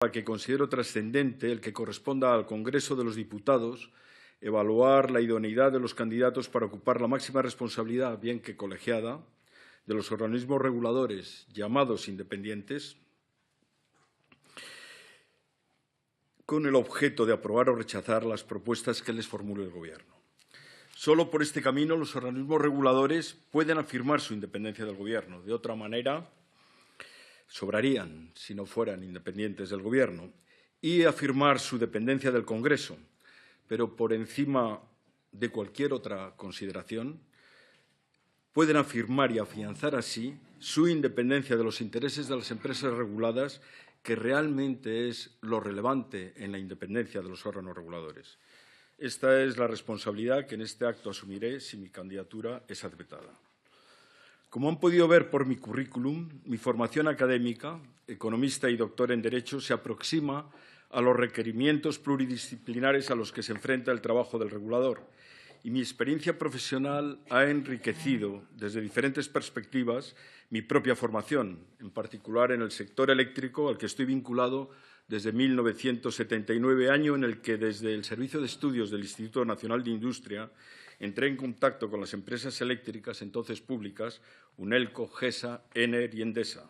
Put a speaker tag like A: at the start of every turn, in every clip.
A: que considero trascendente el que corresponda al Congreso de los Diputados evaluar la idoneidad de los candidatos para ocupar la máxima responsabilidad, bien que colegiada, de los organismos reguladores llamados independientes, con el objeto de aprobar o rechazar las propuestas que les formule el Gobierno. Solo por este camino los organismos reguladores pueden afirmar su independencia del Gobierno. De otra manera, sobrarían si no fueran independientes del Gobierno, y afirmar su dependencia del Congreso. Pero por encima de cualquier otra consideración, pueden afirmar y afianzar así su independencia de los intereses de las empresas reguladas, que realmente es lo relevante en la independencia de los órganos reguladores. Esta es la responsabilidad que en este acto asumiré si mi candidatura es aceptada. Como han podido ver por mi currículum, mi formación académica, economista y doctor en Derecho, se aproxima a los requerimientos pluridisciplinares a los que se enfrenta el trabajo del regulador, y mi experiencia profesional ha enriquecido desde diferentes perspectivas mi propia formación, en particular en el sector eléctrico al que estoy vinculado desde 1979, año en el que desde el Servicio de Estudios del Instituto Nacional de Industria entré en contacto con las empresas eléctricas entonces públicas, Unelco, GESA, Ener y Endesa.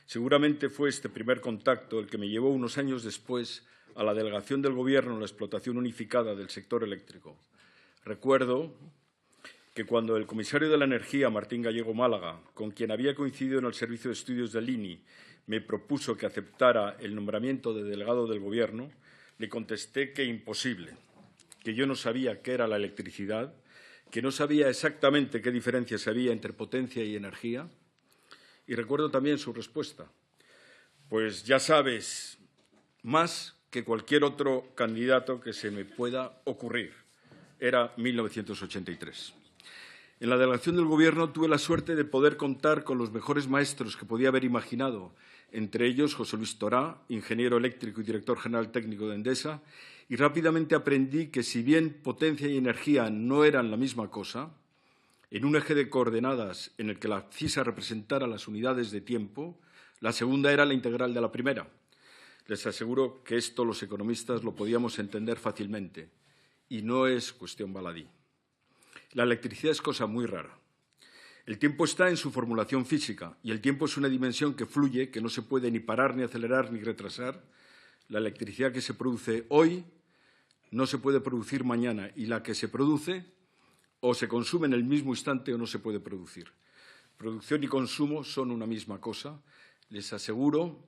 A: Seguramente fue este primer contacto el que me llevó unos años después a la delegación del Gobierno en la explotación unificada del sector eléctrico. Recuerdo que cuando el comisario de la Energía, Martín Gallego Málaga, con quien había coincidido en el Servicio de Estudios del INI, me propuso que aceptara el nombramiento de delegado del Gobierno, le contesté que imposible, que yo no sabía qué era la electricidad, que no sabía exactamente qué diferencias había entre potencia y energía. Y recuerdo también su respuesta: pues ya sabes más que cualquier otro candidato que se me pueda ocurrir. Era 1983. En la delegación del Gobierno tuve la suerte de poder contar con los mejores maestros que podía haber imaginado, entre ellos José Luis Torá, ingeniero eléctrico y director general técnico de Endesa, y rápidamente aprendí que, si bien potencia y energía no eran la misma cosa, en un eje de coordenadas en el que la CISA representara las unidades de tiempo, la segunda era la integral de la primera. Les aseguro que esto los economistas lo podíamos entender fácilmente, y no es cuestión baladí. La electricidad es cosa muy rara. El tiempo está en su formulación física, y el tiempo es una dimensión que fluye, que no se puede ni parar, ni acelerar, ni retrasar. La electricidad que se produce hoy no se puede producir mañana, y la que se produce o se consume en el mismo instante o no se puede producir. Producción y consumo son una misma cosa. Les aseguro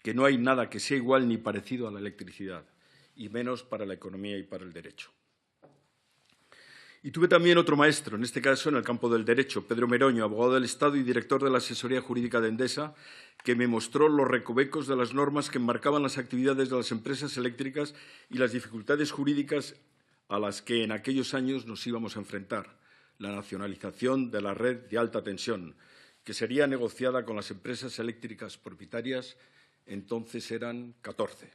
A: que no hay nada que sea igual ni parecido a la electricidad, y menos para la economía y para el derecho. Y tuve también otro maestro, en este caso en el campo del derecho, Pedro Meroño, abogado del Estado y director de la asesoría jurídica de Endesa, que me mostró los recovecos de las normas que enmarcaban las actividades de las empresas eléctricas y las dificultades jurídicas a las que en aquellos años nos íbamos a enfrentar: la nacionalización de la red de alta tensión, que sería negociada con las empresas eléctricas propietarias, entonces eran 14.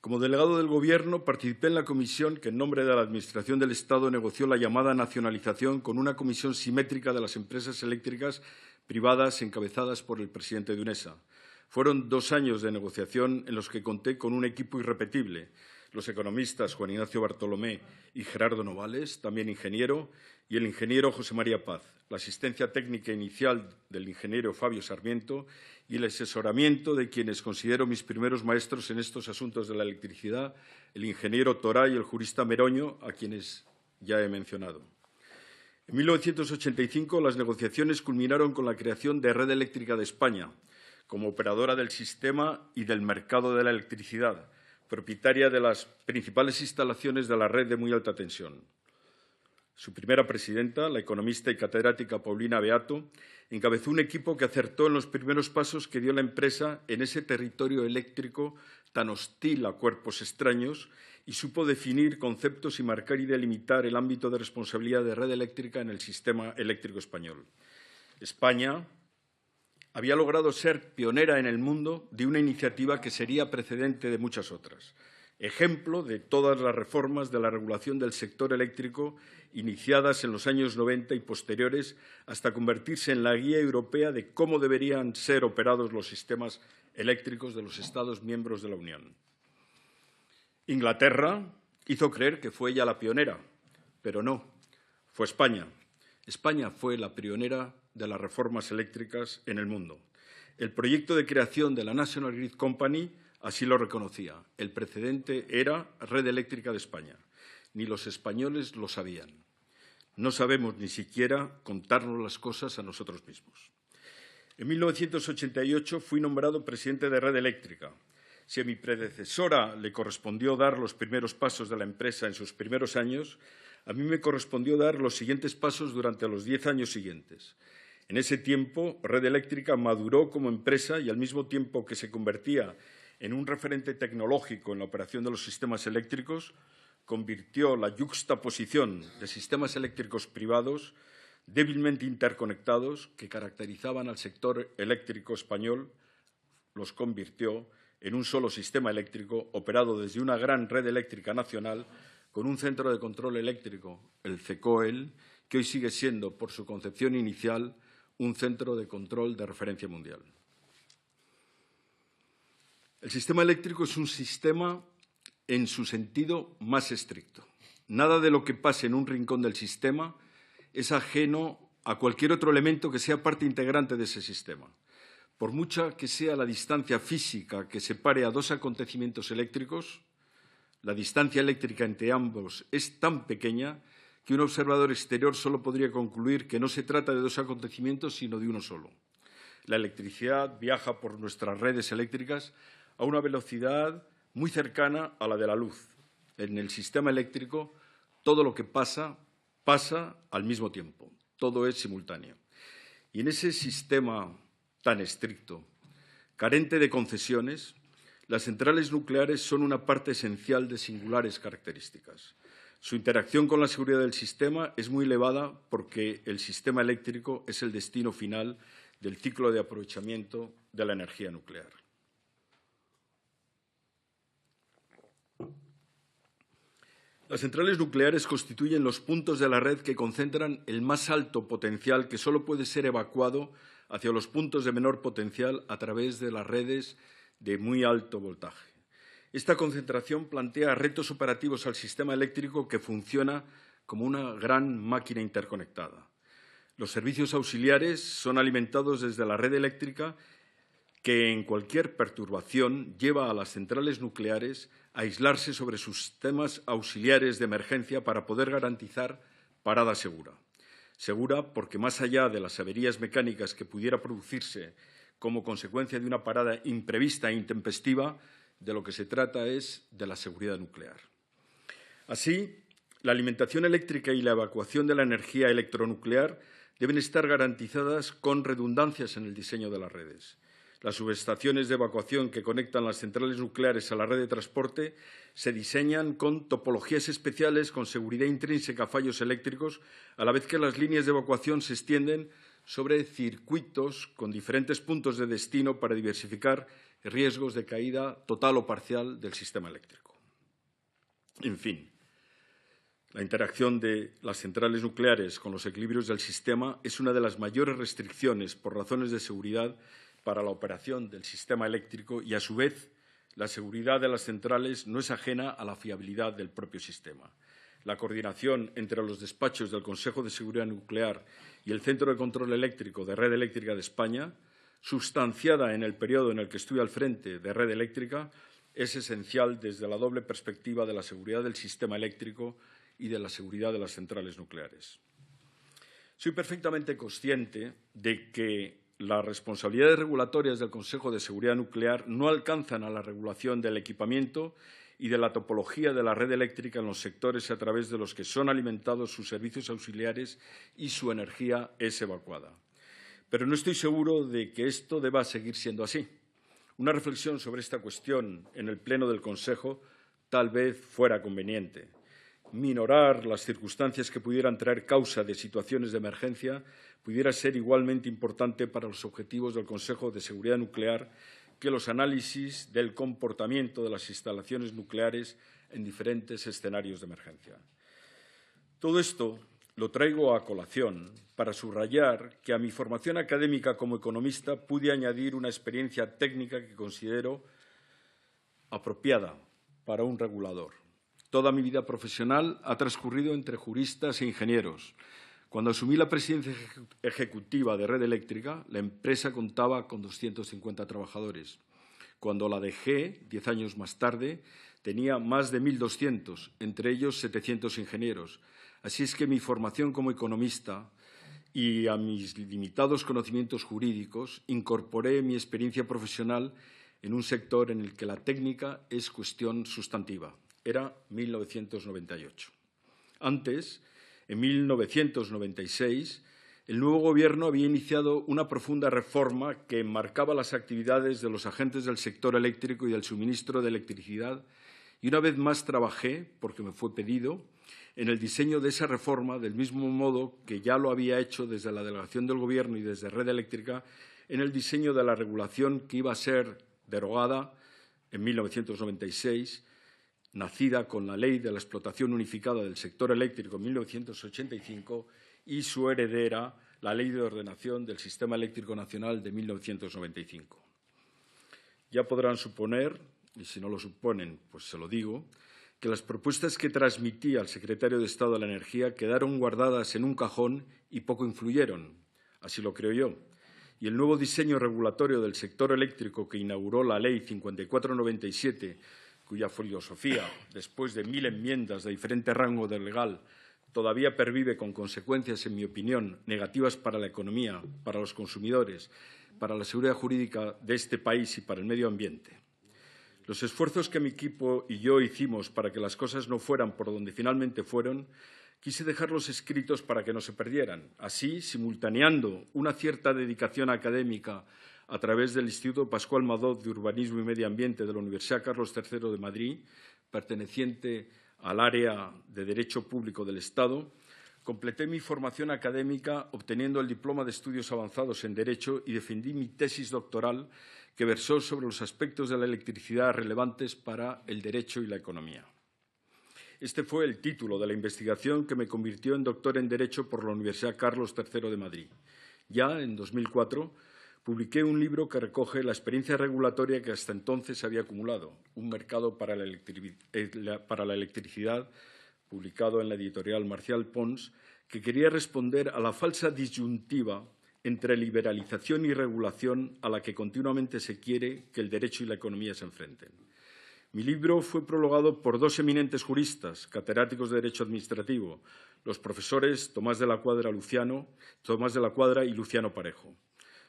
A: Como delegado del Gobierno, participé en la comisión que, en nombre de la Administración del Estado, negoció la llamada nacionalización con una comisión simétrica de las empresas eléctricas privadas encabezadas por el presidente de UNESA. Fueron 2 años de negociación en los que conté con un equipo irrepetible: los economistas Juan Ignacio Bartolomé y Gerardo Novales, también ingeniero, y el ingeniero José María Paz, la asistencia técnica inicial del ingeniero Fabio Sarmiento y el asesoramiento de quienes considero mis primeros maestros en estos asuntos de la electricidad, el ingeniero Torá y el jurista Meroño, a quienes ya he mencionado. En 1985 las negociaciones culminaron con la creación de Red Eléctrica de España, como operadora del sistema y del mercado de la electricidad, propietaria de las principales instalaciones de la red de muy alta tensión. Su primera presidenta, la economista y catedrática Paulina Beato, encabezó un equipo que acertó en los primeros pasos que dio la empresa en ese territorio eléctrico tan hostil a cuerpos extraños, y supo definir conceptos y marcar y delimitar el ámbito de responsabilidad de Red Eléctrica en el sistema eléctrico español. España había logrado ser pionera en el mundo de una iniciativa que sería precedente de muchas otras, ejemplo de todas las reformas de la regulación del sector eléctrico iniciadas en los años 90 y posteriores, hasta convertirse en la guía europea de cómo deberían ser operados los sistemas eléctricos de los Estados miembros de la Unión. Inglaterra hizo creer que fue ella la pionera, pero no, fue España. España fue la pionera de las reformas eléctricas en el mundo. El proyecto de creación de la National Grid Company así lo reconocía. El precedente era Red Eléctrica de España. Ni los españoles lo sabían. No sabemos ni siquiera contarnos las cosas a nosotros mismos. En 1988 fui nombrado presidente de Red Eléctrica. Si a mi predecesora le correspondió dar los primeros pasos de la empresa en sus primeros años, a mí me correspondió dar los siguientes pasos durante los 10 años siguientes. En ese tiempo, Red Eléctrica maduró como empresa y, al mismo tiempo que se convertía en un referente tecnológico en la operación de los sistemas eléctricos, convirtió la yuxtaposición de sistemas eléctricos privados débilmente interconectados que caracterizaban al sector eléctrico español, los convirtió en un solo sistema eléctrico operado desde una gran red eléctrica nacional con un centro de control eléctrico, el CECOEL, que hoy sigue siendo, por su concepción inicial, un centro de control de referencia mundial. El sistema eléctrico es un sistema en su sentido más estricto. Nada de lo que pase en un rincón del sistema es ajeno a cualquier otro elemento que sea parte integrante de ese sistema. Por mucha que sea la distancia física que separe a dos acontecimientos eléctricos, la distancia eléctrica entre ambos es tan pequeña que un observador exterior solo podría concluir que no se trata de dos acontecimientos, sino de uno solo. La electricidad viaja por nuestras redes eléctricas a una velocidad muy cercana a la de la luz. En el sistema eléctrico, todo lo que pasa, pasa al mismo tiempo. Todo es simultáneo. Y en ese sistema tan estricto, carente de concesiones, las centrales nucleares son una parte esencial de singulares características. Su interacción con la seguridad del sistema es muy elevada porque el sistema eléctrico es el destino final del ciclo de aprovechamiento de la energía nuclear. Las centrales nucleares constituyen los puntos de la red que concentran el más alto potencial que solo puede ser evacuado hacia los puntos de menor potencial a través de las redes de muy alto voltaje. Esta concentración plantea retos operativos al sistema eléctrico que funciona como una gran máquina interconectada. Los servicios auxiliares son alimentados desde la red eléctrica que en cualquier perturbación lleva a las centrales nucleares a aislarse sobre sus sistemas auxiliares de emergencia para poder garantizar parada segura. Segura porque, más allá de las averías mecánicas que pudiera producirse como consecuencia de una parada imprevista e intempestiva, de lo que se trata es de la seguridad nuclear. Así, la alimentación eléctrica y la evacuación de la energía electronuclear deben estar garantizadas con redundancias en el diseño de las redes. Las subestaciones de evacuación que conectan las centrales nucleares a la red de transporte se diseñan con topologías especiales con seguridad intrínseca a fallos eléctricos, a la vez que las líneas de evacuación se extienden sobre circuitos con diferentes puntos de destino para diversificar riesgos de caída total o parcial del sistema eléctrico. En fin, la interacción de las centrales nucleares con los equilibrios del sistema es una de las mayores restricciones por razones de seguridad para la operación del sistema eléctrico y, a su vez, la seguridad de las centrales no es ajena a la fiabilidad del propio sistema. La coordinación entre los despachos del Consejo de Seguridad Nuclear y el Centro de Control Eléctrico de Red Eléctrica de España, substanciada en el periodo en el que estuve al frente de Red Eléctrica, es esencial desde la doble perspectiva de la seguridad del sistema eléctrico y de la seguridad de las centrales nucleares. Soy perfectamente consciente de que las responsabilidades regulatorias del Consejo de Seguridad Nuclear no alcanzan a la regulación del equipamiento y de la topología de la red eléctrica en los sectores a través de los que son alimentados sus servicios auxiliares y su energía es evacuada. Pero no estoy seguro de que esto deba seguir siendo así. Una reflexión sobre esta cuestión en el Pleno del Consejo tal vez fuera conveniente. Minorar las circunstancias que pudieran traer causa de situaciones de emergencia pudiera ser igualmente importante para los objetivos del Consejo de Seguridad Nuclear que los análisis del comportamiento de las instalaciones nucleares en diferentes escenarios de emergencia. Todo esto lo traigo a colación para subrayar que a mi formación académica como economista pude añadir una experiencia técnica que considero apropiada para un regulador. Toda mi vida profesional ha transcurrido entre juristas e ingenieros. Cuando asumí la presidencia ejecutiva de Red Eléctrica, la empresa contaba con 250 trabajadores. Cuando la dejé, 10 años más tarde, tenía más de 1.200, entre ellos 700 ingenieros. Así es que mi formación como economista y a mis limitados conocimientos jurídicos incorporé mi experiencia profesional en un sector en el que la técnica es cuestión sustantiva. Era 1998. Antes, en 1996, el nuevo Gobierno había iniciado una profunda reforma que enmarcaba las actividades de los agentes del sector eléctrico y del suministro de electricidad, y una vez más trabajé, porque me fue pedido, en el diseño de esa reforma, del mismo modo que ya lo había hecho desde la delegación del Gobierno y desde Red Eléctrica, en el diseño de la regulación que iba a ser derogada en 1996, nacida con la Ley de la Explotación Unificada del Sector Eléctrico en 1985 y su heredera, la Ley de Ordenación del Sistema Eléctrico Nacional de 1995. Ya podrán suponer, y si no lo suponen, pues se lo digo, que las propuestas que transmití al secretario de Estado de la Energía quedaron guardadas en un cajón y poco influyeron. Así lo creo yo. Y el nuevo diseño regulatorio del sector eléctrico que inauguró la Ley 5497, cuya filosofía, después de 1000 enmiendas de diferente rango de legal, todavía pervive con consecuencias, en mi opinión, negativas para la economía, para los consumidores, para la seguridad jurídica de este país y para el medio ambiente. Los esfuerzos que mi equipo y yo hicimos para que las cosas no fueran por donde finalmente fueron, quise dejarlos escritos para que no se perdieran. Así, simultaneando una cierta dedicación académica a través del Instituto Pascual Madot de Urbanismo y Medio Ambiente de la Universidad Carlos III de Madrid, perteneciente al área de Derecho Público del Estado, completé mi formación académica obteniendo el diploma de Estudios Avanzados en Derecho y defendí mi tesis doctoral que versó sobre los aspectos de la electricidad relevantes para el derecho y la economía. Este fue el título de la investigación que me convirtió en doctor en Derecho por la Universidad Carlos III de Madrid. Ya en 2004 publiqué un libro que recoge la experiencia regulatoria que hasta entonces había acumulado, Un mercado para la electricidad, publicado en la editorial Marcial Pons, que quería responder a la falsa disyuntiva entre liberalización y regulación a la que continuamente se quiere que el derecho y la economía se enfrenten. Mi libro fue prologado por dos eminentes juristas, catedráticos de Derecho Administrativo, los profesores Tomás de la Cuadra y Luciano Parejo.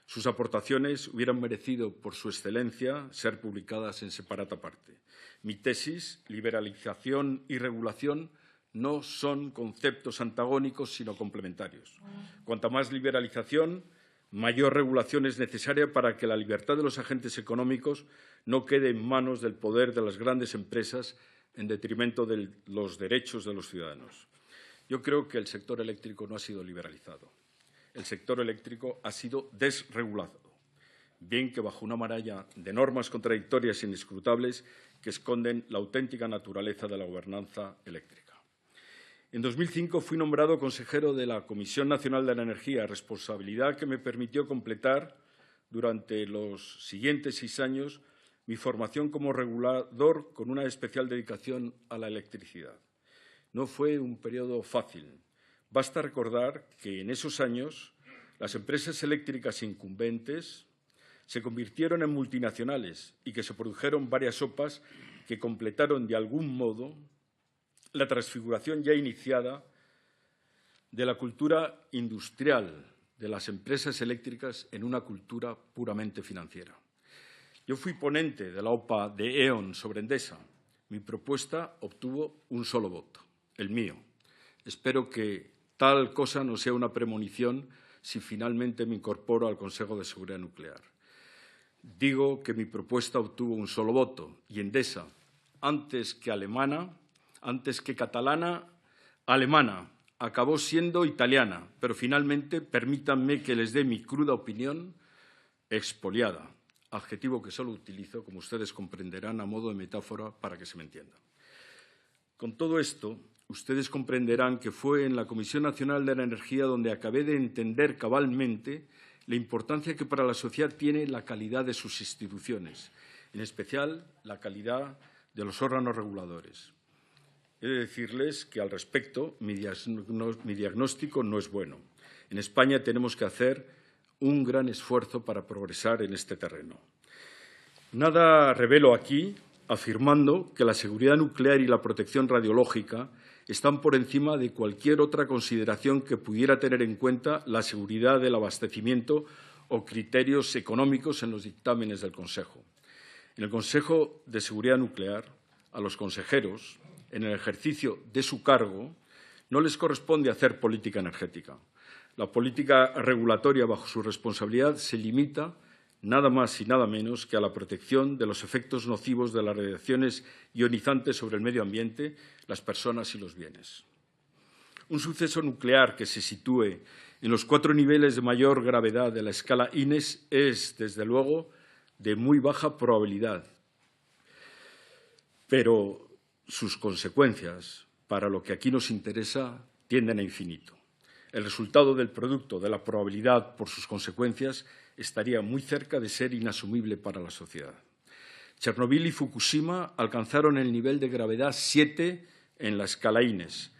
A: Sus aportaciones hubieran merecido, por su excelencia, ser publicadas en separata parte. Mi tesis, liberalización y regulación, no son conceptos antagónicos, sino complementarios. Cuanta más liberalización, mayor regulación es necesaria para que la libertad de los agentes económicos no quede en manos del poder de las grandes empresas en detrimento de los derechos de los ciudadanos. Yo creo que el sector eléctrico no ha sido liberalizado. El sector eléctrico ha sido desregulado, bien que bajo una maraña de normas contradictorias e inescrutables que esconden la auténtica naturaleza de la gobernanza eléctrica. En 2005 fui nombrado consejero de la Comisión Nacional de la Energía, responsabilidad que me permitió completar durante los siguientes 6 años mi formación como regulador con una especial dedicación a la electricidad. No fue un periodo fácil. Basta recordar que en esos años las empresas eléctricas incumbentes se convirtieron en multinacionales y que se produjeron varias OPAs que completaron de algún modo la transfiguración ya iniciada de la cultura industrial de las empresas eléctricas en una cultura puramente financiera. Yo fui ponente de la OPA de E.ON sobre Endesa. Mi propuesta obtuvo un solo voto, el mío. Espero que tal cosa no sea una premonición si finalmente me incorporo al Consejo de Seguridad Nuclear. Digo que mi propuesta obtuvo un solo voto y Endesa, antes que catalana, alemana, acabó siendo italiana, pero finalmente, permítanme que les dé mi cruda opinión, expoliada, adjetivo que solo utilizo, como ustedes comprenderán, a modo de metáfora para que se me entienda. Con todo esto, ustedes comprenderán que fue en la Comisión Nacional de la Energía donde acabé de entender cabalmente la importancia que para la sociedad tiene la calidad de sus instituciones, en especial la calidad de los órganos reguladores. He de decirles que, al respecto, mi diagnóstico no es bueno. En España tenemos que hacer un gran esfuerzo para progresar en este terreno. Nada revelo aquí afirmando que la seguridad nuclear y la protección radiológica están por encima de cualquier otra consideración que pudiera tener en cuenta la seguridad del abastecimiento o criterios económicos en los dictámenes del Consejo. En el Consejo de Seguridad Nuclear, a los consejeros, en el ejercicio de su cargo, no les corresponde hacer política energética. La política regulatoria bajo su responsabilidad se limita nada más y nada menos que a la protección de los efectos nocivos de las radiaciones ionizantes sobre el medio ambiente, las personas y los bienes. Un suceso nuclear que se sitúe en los 4 niveles de mayor gravedad de la escala INES es, desde luego, de muy baja probabilidad, pero sus consecuencias, para lo que aquí nos interesa, tienden a infinito. El resultado del producto de la probabilidad por sus consecuencias estaría muy cerca de ser inasumible para la sociedad. Chernobyl y Fukushima alcanzaron el nivel de gravedad 7 en la escala INES,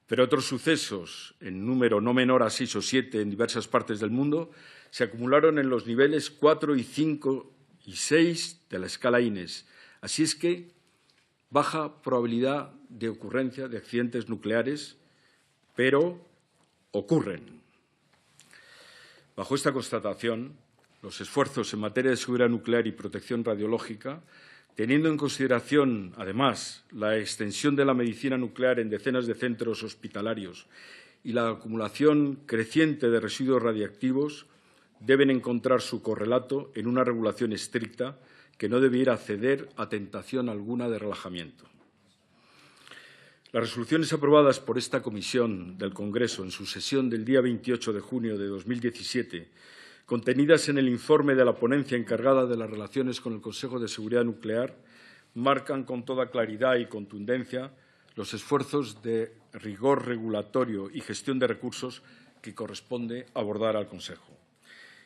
A: pero otros sucesos, en número no menor a 6 o 7 en diversas partes del mundo, se acumularon en los niveles 4 y 5 y 6 de la escala INES. Así es que baja probabilidad de ocurrencia de accidentes nucleares, pero ocurren. Bajo esta constatación, los esfuerzos en materia de seguridad nuclear y protección radiológica, teniendo en consideración, además, la extensión de la medicina nuclear en decenas de centros hospitalarios y la acumulación creciente de residuos radiactivos, deben encontrar su correlato en una regulación estricta que no debiera ceder a tentación alguna de relajamiento. Las resoluciones aprobadas por esta comisión del Congreso en su sesión del día 28 de junio de 2017, contenidas en el informe de la ponencia encargada de las relaciones con el Consejo de Seguridad Nuclear, marcan con toda claridad y contundencia los esfuerzos de rigor regulatorio y gestión de recursos que corresponde abordar al Consejo.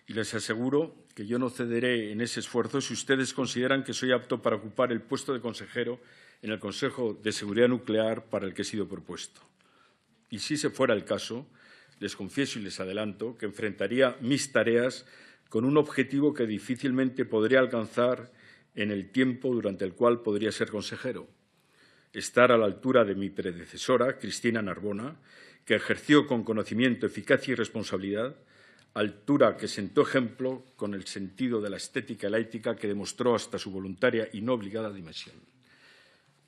A: Y les aseguro que yo no cederé en ese esfuerzo si ustedes consideran que soy apto para ocupar el puesto de consejero en el Consejo de Seguridad Nuclear para el que he sido propuesto. Y si ese fuera el caso, les confieso y les adelanto que enfrentaría mis tareas con un objetivo que difícilmente podría alcanzar en el tiempo durante el cual podría ser consejero: estar a la altura de mi predecesora, Cristina Narbona, que ejerció con conocimiento, eficacia y responsabilidad, altura que sentó ejemplo con el sentido de la estética y la ética que demostró hasta su voluntaria y no obligada dimisión.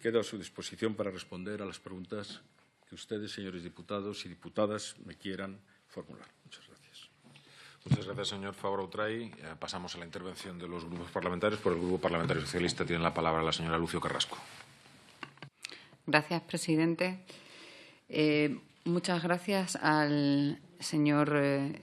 A: Quedo a su disposición para responder a las preguntas que ustedes, señores diputados y diputadas, me quieran formular. Muchas gracias.
B: Muchas gracias, señor Fabra-Utray. Pasamos a la intervención de los grupos parlamentarios. Por el Grupo Parlamentario Socialista tiene la palabra la señora Lucio Carrasco.
C: Gracias, presidente. Muchas gracias al señor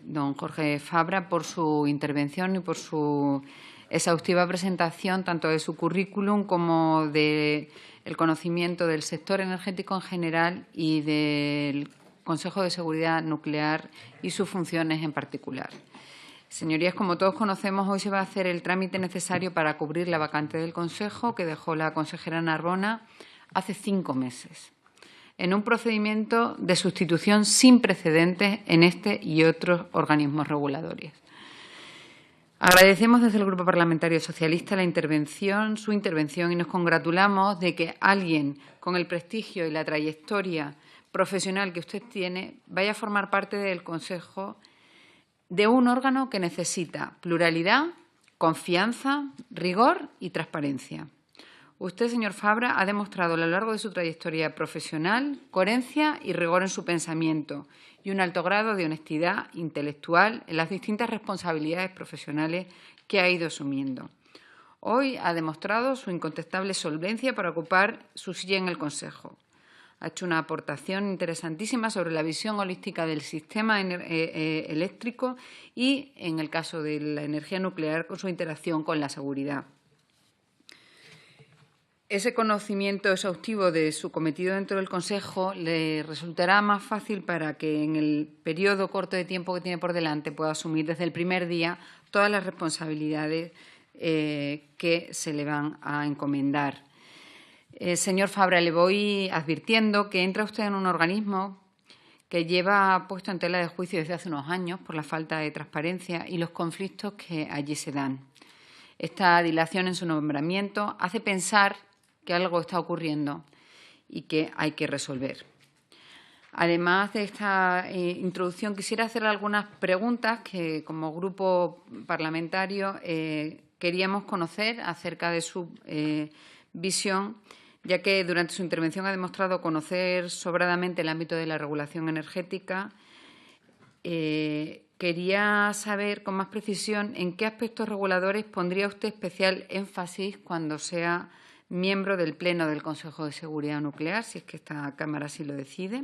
C: don Jorge Fabra por su intervención y por su exhaustiva presentación tanto de su currículum como del conocimiento del sector energético en general y del Consejo de Seguridad Nuclear y sus funciones en particular. Señorías, como todos conocemos, hoy se va a hacer el trámite necesario para cubrir la vacante del Consejo que dejó la consejera Narbona hace 5 meses, en un procedimiento de sustitución sin precedentes en este y otros organismos reguladores. Agradecemos desde el Grupo Parlamentario Socialista su intervención y nos congratulamos de que alguien con el prestigio y la trayectoria profesional que usted tiene vaya a formar parte del Consejo de un órgano que necesita pluralidad, confianza, rigor y transparencia. Usted, señor Fabra, ha demostrado a lo largo de su trayectoria profesional coherencia y rigor en su pensamiento y un alto grado de honestidad intelectual en las distintas responsabilidades profesionales que ha ido asumiendo. Hoy ha demostrado su incontestable solvencia para ocupar su silla en el Consejo. Ha hecho una aportación interesantísima sobre la visión holística del sistema eléctrico y, en el caso de la energía nuclear, con su interacción con la seguridad. ese conocimiento exhaustivo de su cometido dentro del Consejo le resultará más fácil para que en el periodo corto de tiempo que tiene por delante pueda asumir desde el primer día todas las responsabilidades que se le van a encomendar. Señor Fabra, le voy advirtiendo que entra usted en un organismo que lleva puesto en tela de juicio desde hace unos años por la falta de transparencia y los conflictos que allí se dan. Esta dilación en su nombramiento hace pensar que algo está ocurriendo y que hay que resolver. Además de esta introducción, quisiera hacer algunas preguntas que, como grupo parlamentario, queríamos conocer acerca de su visión, ya que durante su intervención ha demostrado conocer sobradamente el ámbito de la regulación energética. Quería saber con más precisión en qué aspectos reguladores pondría usted especial énfasis cuando sea miembro del Pleno del Consejo de Seguridad Nuclear, si es que esta Cámara así lo decide.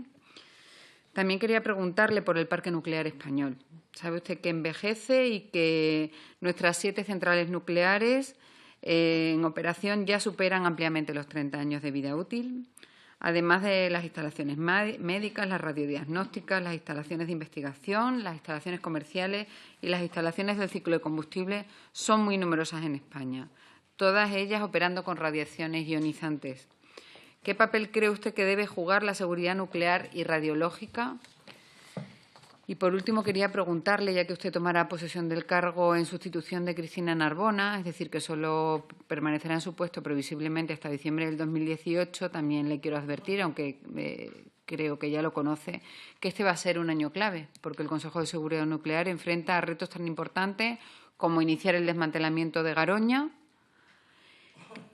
C: También quería preguntarle por el parque nuclear español. Sabe usted que envejece y que nuestras 7 centrales nucleares en operación ya superan ampliamente los 30 años de vida útil, además de las instalaciones médicas, las radiodiagnósticas, las instalaciones de investigación, las instalaciones comerciales y las instalaciones del ciclo de combustible son muy numerosas en España, todas ellas operando con radiaciones ionizantes. ¿Qué papel cree usted que debe jugar la seguridad nuclear y radiológica? Y, por último, quería preguntarle, ya que usted tomará posesión del cargo en sustitución de Cristina Narbona, es decir, que solo permanecerá en su puesto previsiblemente hasta diciembre del 2018, también le quiero advertir, aunque creo que ya lo conoce, que este va a ser un año clave, porque el Consejo de Seguridad Nuclear enfrenta retos tan importantes como iniciar el desmantelamiento de Garoña,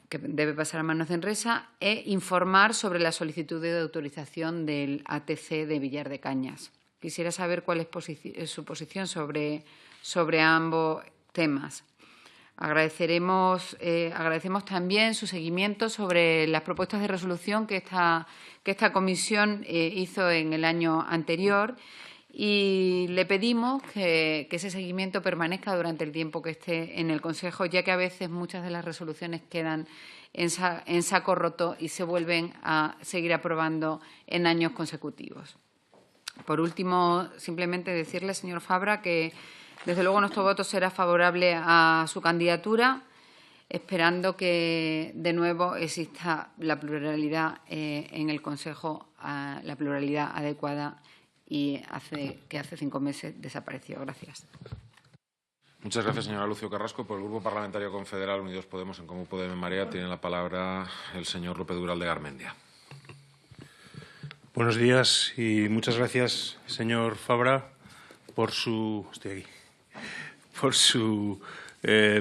C: que debe pasar a manos de Enresa, e informar sobre la solicitud de autorización del ATC de Villar de Cañas. Quisiera saber cuál es su posición sobre ambos temas. Agradecemos también su seguimiento sobre las propuestas de resolución que esta comisión hizo en el año anterior y le pedimos que ese seguimiento permanezca durante el tiempo que esté en el Consejo, ya que a veces muchas de las resoluciones quedan en saco roto y se vuelven a seguir aprobando en años consecutivos. Por último, simplemente decirle, señor Fabra, que desde luego nuestro voto será favorable a su candidatura, esperando que de nuevo exista la pluralidad en el Consejo, la pluralidad adecuada y que hace 5 meses desapareció. Gracias.
B: Muchas gracias, señora Lucio Carrasco. Por el Grupo Parlamentario Confederal Unidos Podemos, en Comú Podem en Marea, tiene la palabra el señor López Dural de Garmendia.
D: Buenos días y muchas gracias, señor Fabra, por su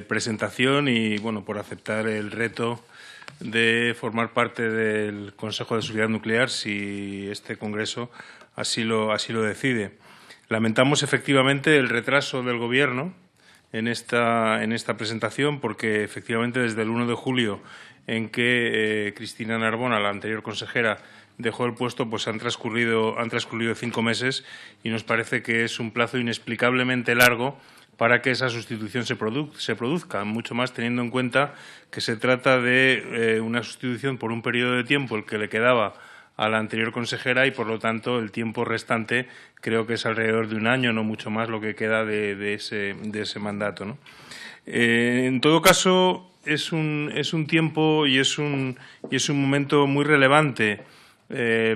D: presentación y por aceptar el reto de formar parte del Consejo de Seguridad Nuclear si este Congreso así lo decide. Lamentamos efectivamente el retraso del Gobierno en esta presentación porque efectivamente desde el 1 de julio en que Cristina Narbona, la anterior consejera, dejó el puesto, pues han transcurrido 5 meses y nos parece que es un plazo inexplicablemente largo para que esa sustitución se produzca, mucho más teniendo en cuenta que se trata de una sustitución por un periodo de tiempo el que le quedaba a la anterior consejera y, por lo tanto, el tiempo restante creo que es alrededor de un año, no mucho más lo que queda de ese mandato, ¿no? En todo caso, es un tiempo y es un momento muy relevante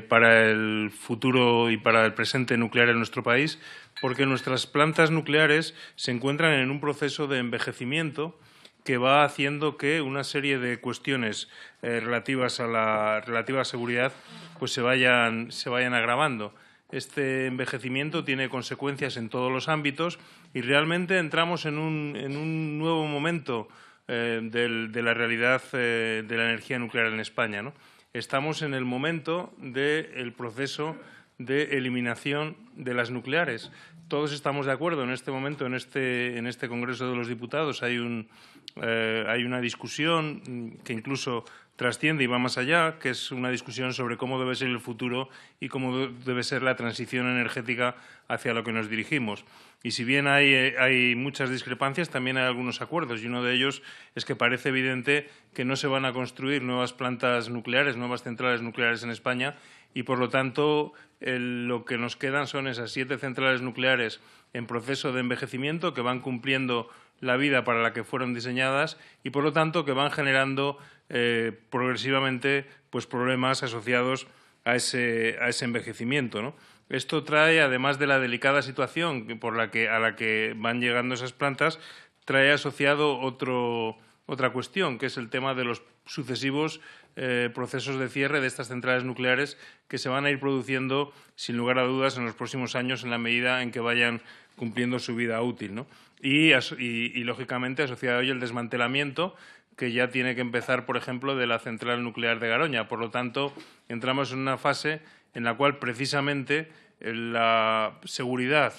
D: para el futuro y para el presente nuclear en nuestro país, porque nuestras plantas nucleares se encuentran en un proceso de envejecimiento que va haciendo que una serie de cuestiones relativas a seguridad pues se vayan agravando. Este envejecimiento tiene consecuencias en todos los ámbitos y realmente entramos en un nuevo momento de la realidad de la energía nuclear en España, ¿no? Estamos en el momento del proceso de eliminación de las nucleares. Todos estamos de acuerdo en este momento, en este Congreso de los Diputados. Hay una discusión que incluso trasciende y va más allá, que es una discusión sobre cómo debe ser el futuro y cómo debe ser la transición energética hacia lo que nos dirigimos. Y si bien hay muchas discrepancias, también hay algunos acuerdos. Y uno de ellos es que parece evidente que no se van a construir nuevas plantas nucleares, nuevas centrales nucleares en España. Y, por lo tanto, lo que nos quedan son esas 7 centrales nucleares en proceso de envejecimiento que van cumpliendo la vida para la que fueron diseñadas y, por lo tanto, que van generando progresivamente pues, problemas asociados a ese envejecimiento, ¿no? Esto trae, además de la delicada situación a la que van llegando esas plantas, trae asociado otra cuestión, que es el tema de los sucesivos procesos de cierre de estas centrales nucleares que se van a ir produciendo, sin lugar a dudas, en los próximos años en la medida en que vayan cumpliendo su vida útil, ¿no? Y lógicamente, asociado a ello el desmantelamiento que ya tiene que empezar, por ejemplo, de la central nuclear de Garoña. Por lo tanto, entramos en una fase en la cual, precisamente, la seguridad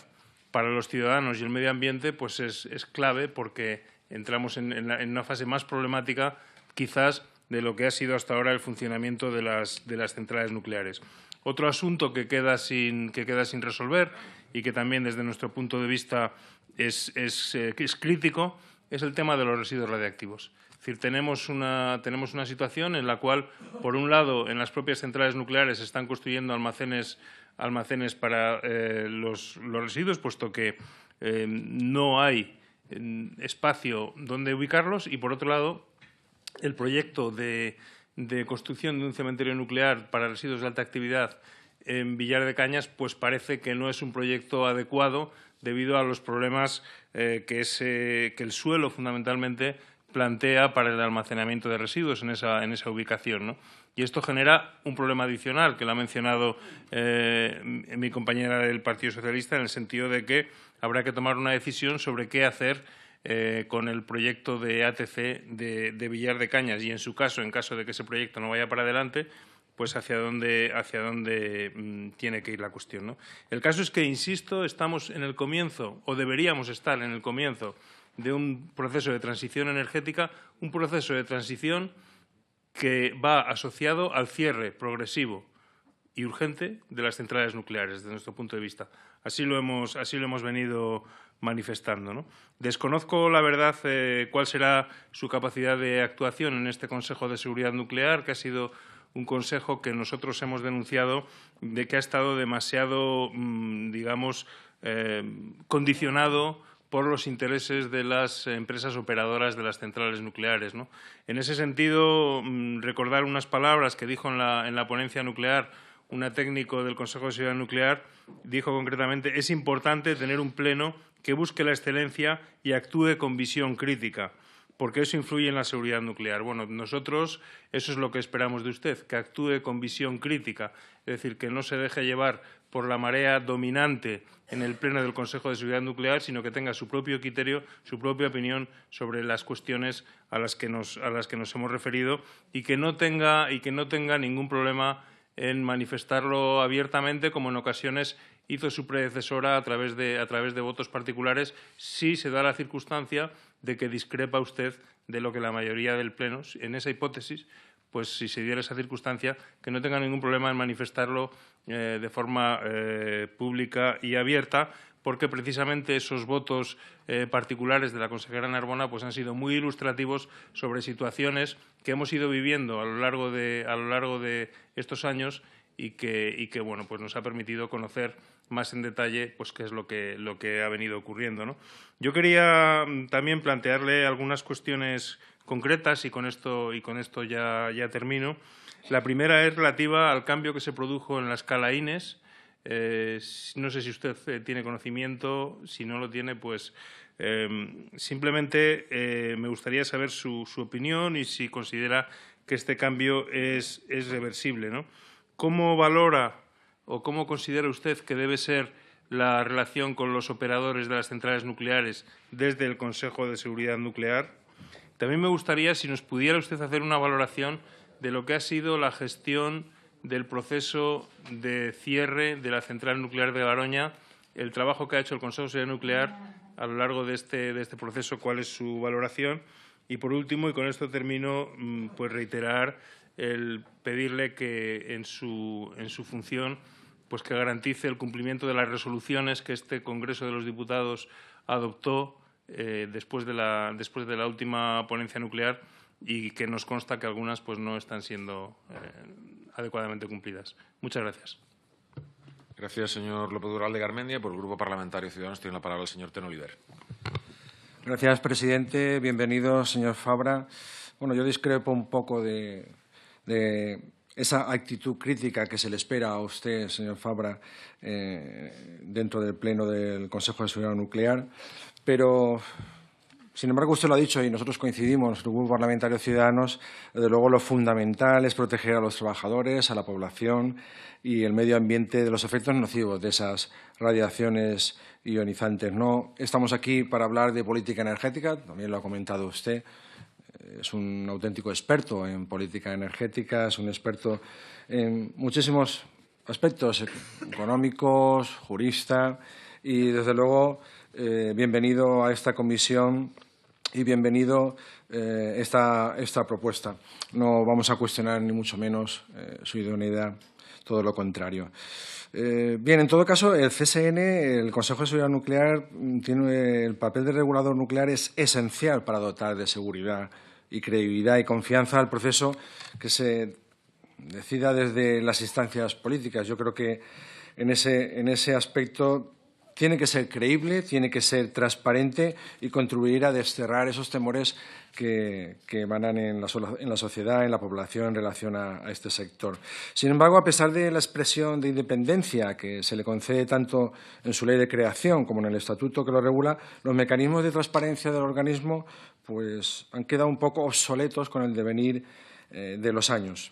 D: para los ciudadanos y el medio ambiente pues es clave, porque entramos en una fase más problemática, quizás, de lo que ha sido hasta ahora el funcionamiento de las centrales nucleares. Otro asunto que queda sin resolver y que también, desde nuestro punto de vista, es crítico, es el tema de los residuos radiactivos. Es decir, tenemos una situación en la cual, por un lado, en las propias centrales nucleares se están construyendo almacenes para los residuos, puesto que no hay espacio donde ubicarlos, y, por otro lado, el proyecto de construcción de un cementerio nuclear para residuos de alta actividad en Villar de Cañas pues parece que no es un proyecto adecuado debido a los problemas que el suelo, fundamentalmente, plantea para el almacenamiento de residuos en esa ubicación, ¿no? Y esto genera un problema adicional, que lo ha mencionado mi compañera del Partido Socialista, en el sentido de que habrá que tomar una decisión sobre qué hacer con el proyecto de ATC de Villar de Cañas y, en caso de que ese proyecto no vaya para adelante, pues hacia dónde tiene que ir la cuestión, ¿no? El caso es que, insisto, estamos en el comienzo, o deberíamos estar en el comienzo, de un proceso de transición energética, un proceso de transición que va asociado al cierre progresivo y urgente de las centrales nucleares, desde nuestro punto de vista. Así lo hemos venido manifestando, ¿no? Desconozco, la verdad, cuál será su capacidad de actuación en este Consejo de Seguridad Nuclear, que ha sido un consejo que nosotros hemos denunciado de que ha estado demasiado, condicionado por los intereses de las empresas operadoras de las centrales nucleares, ¿no? En ese sentido, recordar unas palabras que dijo en la ponencia nuclear una técnico del Consejo de Seguridad Nuclear. Dijo concretamente: es importante tener un pleno que busque la excelencia y actúe con visión crítica, porque eso influye en la seguridad nuclear. Bueno, nosotros eso es lo que esperamos de usted, que actúe con visión crítica, es decir, que no se deje llevar por la marea dominante en el pleno del Consejo de Seguridad Nuclear, sino que tenga su propio criterio, su propia opinión sobre las cuestiones a las que nos hemos referido, y que no tenga ningún problema en manifestarlo abiertamente, como en ocasiones hizo su predecesora a través de votos particulares, si se da la circunstancia de que discrepa usted de lo que la mayoría del Pleno. En esa hipótesis, pues si se diera esa circunstancia, que no tenga ningún problema en manifestarlo de forma pública y abierta, porque precisamente esos votos particulares de la consejera Narbona pues han sido muy ilustrativos sobre situaciones que hemos ido viviendo a lo largo de estos años y que bueno, pues nos ha permitido conocer más en detalle pues qué es lo que ha venido ocurriendo, ¿no? Yo quería también plantearle algunas cuestiones concretas, y con esto ya termino. La primera es relativa al cambio que se produjo en la escala INES. No sé si usted tiene conocimiento. Si no lo tiene, pues simplemente me gustaría saber su opinión y si considera que este cambio es reversible, ¿no? ¿Cómo valora o cómo considera usted que debe ser la relación con los operadores de las centrales nucleares desde el Consejo de Seguridad Nuclear? También me gustaría si nos pudiera usted hacer una valoración de lo que ha sido la gestión del proceso de cierre de la central nuclear de Garoña, el trabajo que ha hecho el Consejo de Seguridad Nuclear a lo largo de este proceso, cuál es su valoración. Y, por último, y con esto termino, pues reiterar el pedirle que en su función pues que garantice el cumplimiento de las resoluciones que este Congreso de los Diputados adoptó después de la última ponencia nuclear y que nos consta que algunas pues no están siendo adecuadamente cumplidas. Muchas gracias.
B: Gracias, señor López Dural de Garmendia. Por el Grupo Parlamentario Ciudadanos tiene la palabra el señor Teno Oliver.
E: Gracias, presidente. Bienvenido, señor Fabra. Bueno, yo discrepo un poco de esa actitud crítica que se le espera a usted, señor Fabra, dentro del Pleno del Consejo de Seguridad Nuclear, pero, sin embargo, usted lo ha dicho y nosotros coincidimos, nuestro Grupo Parlamentario Ciudadanos, desde luego lo fundamental es proteger a los trabajadores, a la población y el medio ambiente de los efectos nocivos de esas radiaciones ionizantes. No estamos aquí para hablar de política energética, también lo ha comentado usted. Es un auténtico experto en política energética, es un experto en muchísimos aspectos económicos, jurista y, desde luego, bienvenido a esta comisión y bienvenido esta propuesta. No vamos a cuestionar ni mucho menos su idoneidad, todo lo contrario. Bien, en todo caso, el CSN, el Consejo de Seguridad Nuclear, tiene el papel de regulador nuclear es esencial para dotar de seguridad y credibilidad y confianza al proceso que se decida desde las instancias políticas. Yo creo que en ese aspecto tiene que ser creíble, tiene que ser transparente y contribuir a desterrar esos temores que emanan en la sociedad, en la población en relación a este sector. Sin embargo, a pesar de la expresión de independencia que se le concede tanto en su ley de creación como en el estatuto que lo regula, los mecanismos de transparencia del organismo pues, han quedado un poco obsoletos con el devenir de los años.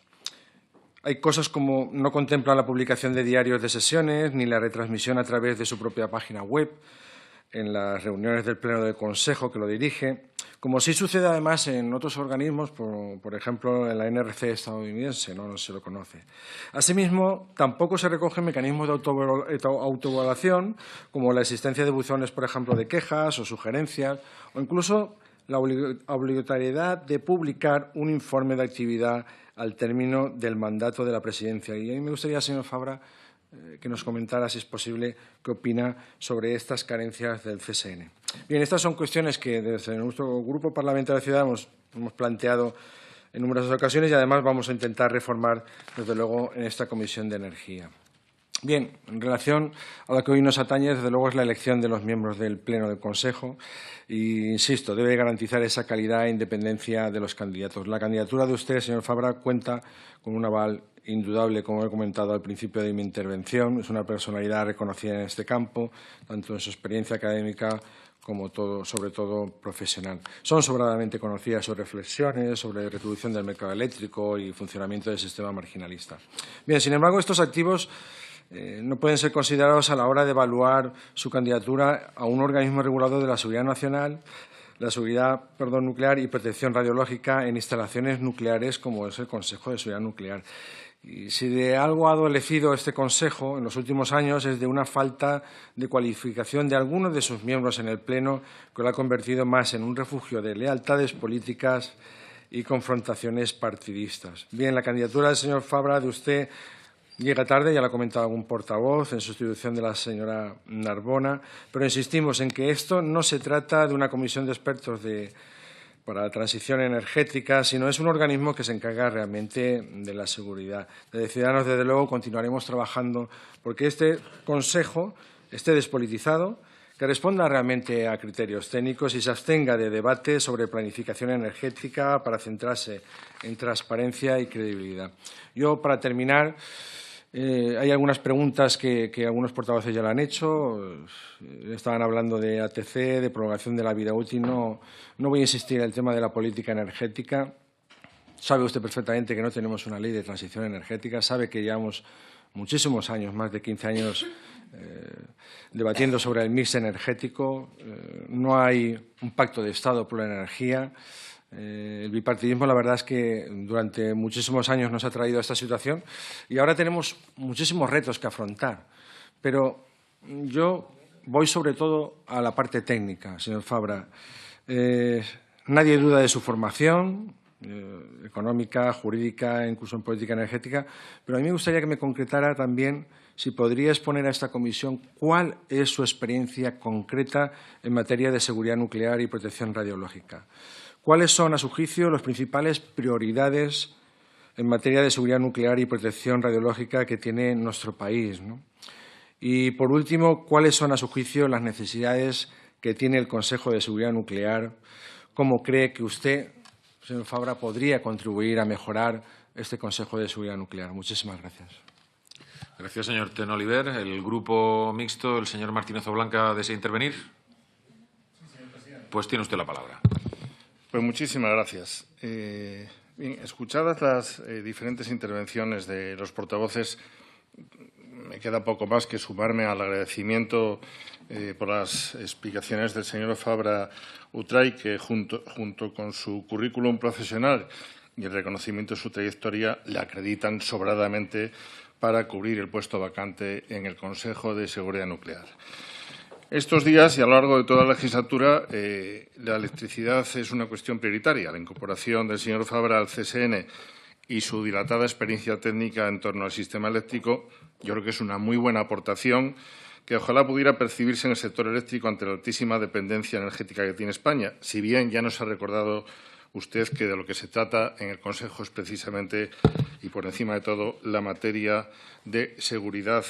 E: Hay cosas como no contempla la publicación de diarios de sesiones ni la retransmisión a través de su propia página web en las reuniones del Pleno del Consejo que lo dirige, como sí sucede además en otros organismos, por ejemplo, en la NRC estadounidense, no se lo conoce. Asimismo, tampoco se recogen mecanismos de autoevaluación, como la existencia de buzones, por ejemplo, de quejas o sugerencias, o incluso la obligatoriedad de publicar un informe de actividad al término del mandato de la presidencia. Y a mí me gustaría, señor Fabra, que nos comentara, si es posible, qué opina sobre estas carencias del CSN. Bien, estas son cuestiones que desde nuestro Grupo Parlamentario de Ciudadanos hemos planteado en numerosas ocasiones y, además, vamos a intentar reformar, desde luego, en esta Comisión de Energía. Bien, en relación a lo que hoy nos atañe, desde luego, es la elección de los miembros del Pleno del Consejo y, insisto, debe garantizar esa calidad e independencia de los candidatos. La candidatura de usted, señor Fabra, cuenta con un aval indudable, como he comentado al principio de mi intervención. Es una personalidad reconocida en este campo, tanto en su experiencia académica como sobre todo profesional. Son sobradamente conocidas sus reflexiones sobre reproducción del mercado eléctrico y funcionamiento del sistema marginalista. Bien, sin embargo, estos activos no pueden ser considerados a la hora de evaluar su candidatura a un organismo regulador de la seguridad nacional, la seguridad nuclear y protección radiológica en instalaciones nucleares, como es el Consejo de Seguridad Nuclear. Y si de algo ha adolecido este Consejo en los últimos años es de una falta de cualificación de algunos de sus miembros en el Pleno, que lo ha convertido más en un refugio de lealtades políticas y confrontaciones partidistas. Bien, la candidatura del señor Fabra, de usted, llega tarde, ya lo ha comentado algún portavoz, en sustitución de la señora Narbona, pero insistimos en que esto no se trata de una comisión de expertos para la transición energética, sino es un organismo que se encarga realmente de la seguridad. Desde Ciudadanos, desde luego, continuaremos trabajando porque este Consejo esté despolitizado, que responda realmente a criterios técnicos y se abstenga de debate sobre planificación energética para centrarse en transparencia y credibilidad. Yo, para terminar, hay algunas preguntas que algunos portavoces ya le han hecho. Estaban hablando de ATC, de prolongación de la vida útil. No voy a insistir en el tema de la política energética. Sabe usted perfectamente que no tenemos una ley de transición energética. Sabe que llevamos muchísimos años, más de 15 años, debatiendo sobre el mix energético. No hay un pacto de Estado por la energía. El bipartidismo, la verdad es que durante muchísimos años nos ha traído a esta situación y ahora tenemos muchísimos retos que afrontar. Pero yo voy sobre todo a la parte técnica, señor Fabra. Nadie duda de su formación, económica, jurídica, incluso en política energética, pero a mí me gustaría que me concretara también si podría exponer a esta comisión cuál es su experiencia concreta en materia de seguridad nuclear y protección radiológica. ¿Cuáles son, a su juicio, las principales prioridades en materia de seguridad nuclear y protección radiológica que tiene nuestro país, ¿no? Y, por último, ¿cuáles son, a su juicio, las necesidades que tiene el Consejo de Seguridad Nuclear? ¿Cómo cree que usted, señor Fabra, podría contribuir a mejorar este Consejo de Seguridad Nuclear? Muchísimas gracias.
B: Gracias, señor Tenoliver. El Grupo Mixto, el señor Martínez Oblanca, ¿desea intervenir? Sí, señor presidente. Pues tiene usted la palabra.
F: Pues muchísimas gracias. Bien, escuchadas las diferentes intervenciones de los portavoces, me queda poco más que sumarme al agradecimiento por las explicaciones del señor Fabra Outray, que junto con su currículum profesional y el reconocimiento de su trayectoria le acreditan sobradamente para cubrir el puesto vacante en el Consejo de Seguridad Nuclear. Estos días y a lo largo de toda la legislatura, la electricidad es una cuestión prioritaria. La incorporación del señor Fabra al CSN y su dilatada experiencia técnica en torno al sistema eléctrico, yo creo que es una muy buena aportación que ojalá pudiera percibirse en el sector eléctrico ante la altísima dependencia energética que tiene España. Si bien ya nos ha recordado usted que de lo que se trata en el Consejo es precisamente y por encima de todo la materia de seguridad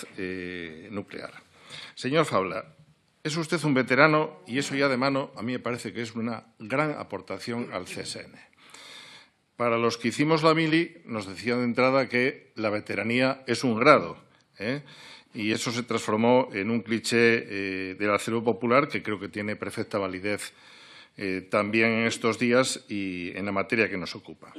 F: nuclear. Señor Fabra, es usted un veterano y eso ya de mano a mí me parece que es una gran aportación al CSN. Para los que hicimos la mili nos decían de entrada que la veteranía es un grado, y eso se transformó en un cliché del acervo popular que creo que tiene perfecta validez también en estos días y en la materia que nos ocupa.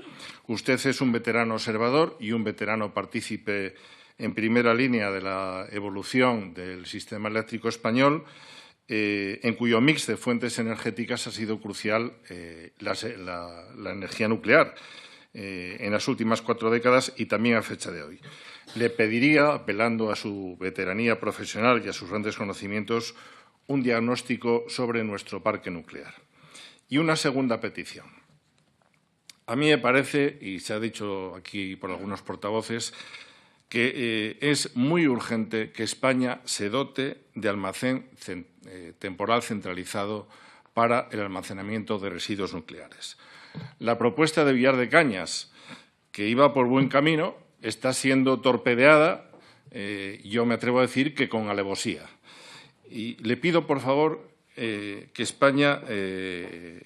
F: Usted es un veterano observador y un veterano partícipe en primera línea de la evolución del sistema eléctrico español, en cuyo mix de fuentes energéticas ha sido crucial la energía nuclear en las últimas 4 décadas y también a fecha de hoy. Le pediría, apelando a su veteranía profesional y a sus grandes conocimientos, un diagnóstico sobre nuestro parque nuclear. Y una segunda petición. A mí me parece, y se ha dicho aquí por algunos portavoces, que es muy urgente que España se dote de almacén temporal centralizado para el almacenamiento de residuos nucleares. La propuesta de Villar de Cañas, que iba por buen camino, está siendo torpedeada, yo me atrevo a decir que con alevosía. Y le pido, por favor, que España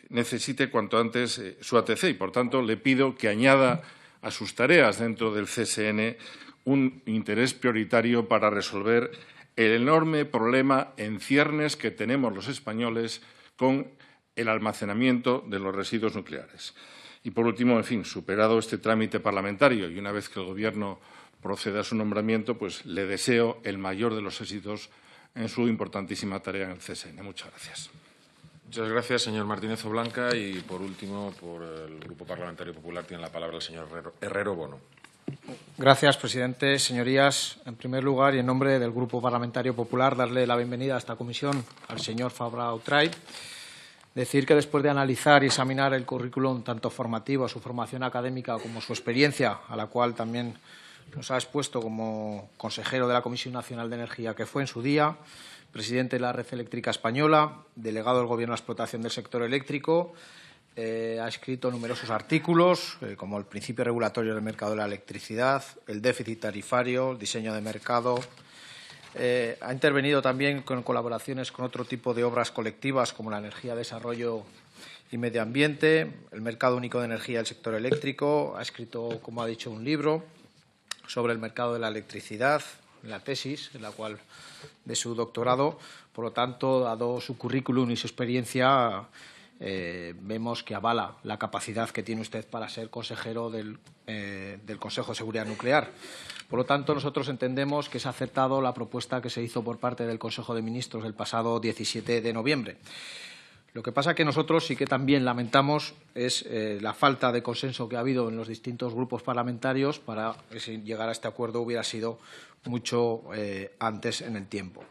F: necesite cuanto antes su ATC y, por tanto, le pido que añada a sus tareas dentro del CSN un interés prioritario para resolver el enorme problema en ciernes que tenemos los españoles con el almacenamiento de los residuos nucleares. Y, por último, en fin, superado este trámite parlamentario y una vez que el Gobierno proceda a su nombramiento, pues le deseo el mayor de los éxitos en su importantísima tarea en el CSN. Muchas gracias.
B: Muchas gracias, señor Martínez Oblanca. Y, por último, por el Grupo Parlamentario Popular, tiene la palabra el señor Herrero Bono.
G: Gracias, presidente. Señorías, en primer lugar, y en nombre del Grupo Parlamentario Popular, darle la bienvenida a esta comisión al señor Fabra Outray. Decir que después de analizar y examinar el currículum tanto formativo, su formación académica como su experiencia, a la cual también nos ha expuesto como consejero de la Comisión Nacional de Energía que fue en su día, presidente de la Red Eléctrica Española, delegado del Gobierno a la explotación del sector eléctrico, ha escrito numerosos artículos, como el principio regulatorio del mercado de la electricidad, el déficit tarifario, el diseño de mercado. Ha intervenido también con colaboraciones con otro tipo de obras colectivas, como la energía, desarrollo y medio ambiente, el mercado único de energía del sector eléctrico. Ha escrito, como ha dicho, un libro sobre el mercado de la electricidad, la tesis, en la cual de su doctorado. Por lo tanto, dado su currículum y su experiencia, vemos que avala la capacidad que tiene usted para ser consejero del Consejo de Seguridad Nuclear. Por lo tanto, nosotros entendemos que se ha aceptado la propuesta que se hizo por parte del Consejo de Ministros el pasado 17 de noviembre. Lo que pasa que nosotros sí que también lamentamos es la falta de consenso que ha habido en los distintos grupos parlamentarios para que llegar a este acuerdo hubiera sido mucho antes en el tiempo.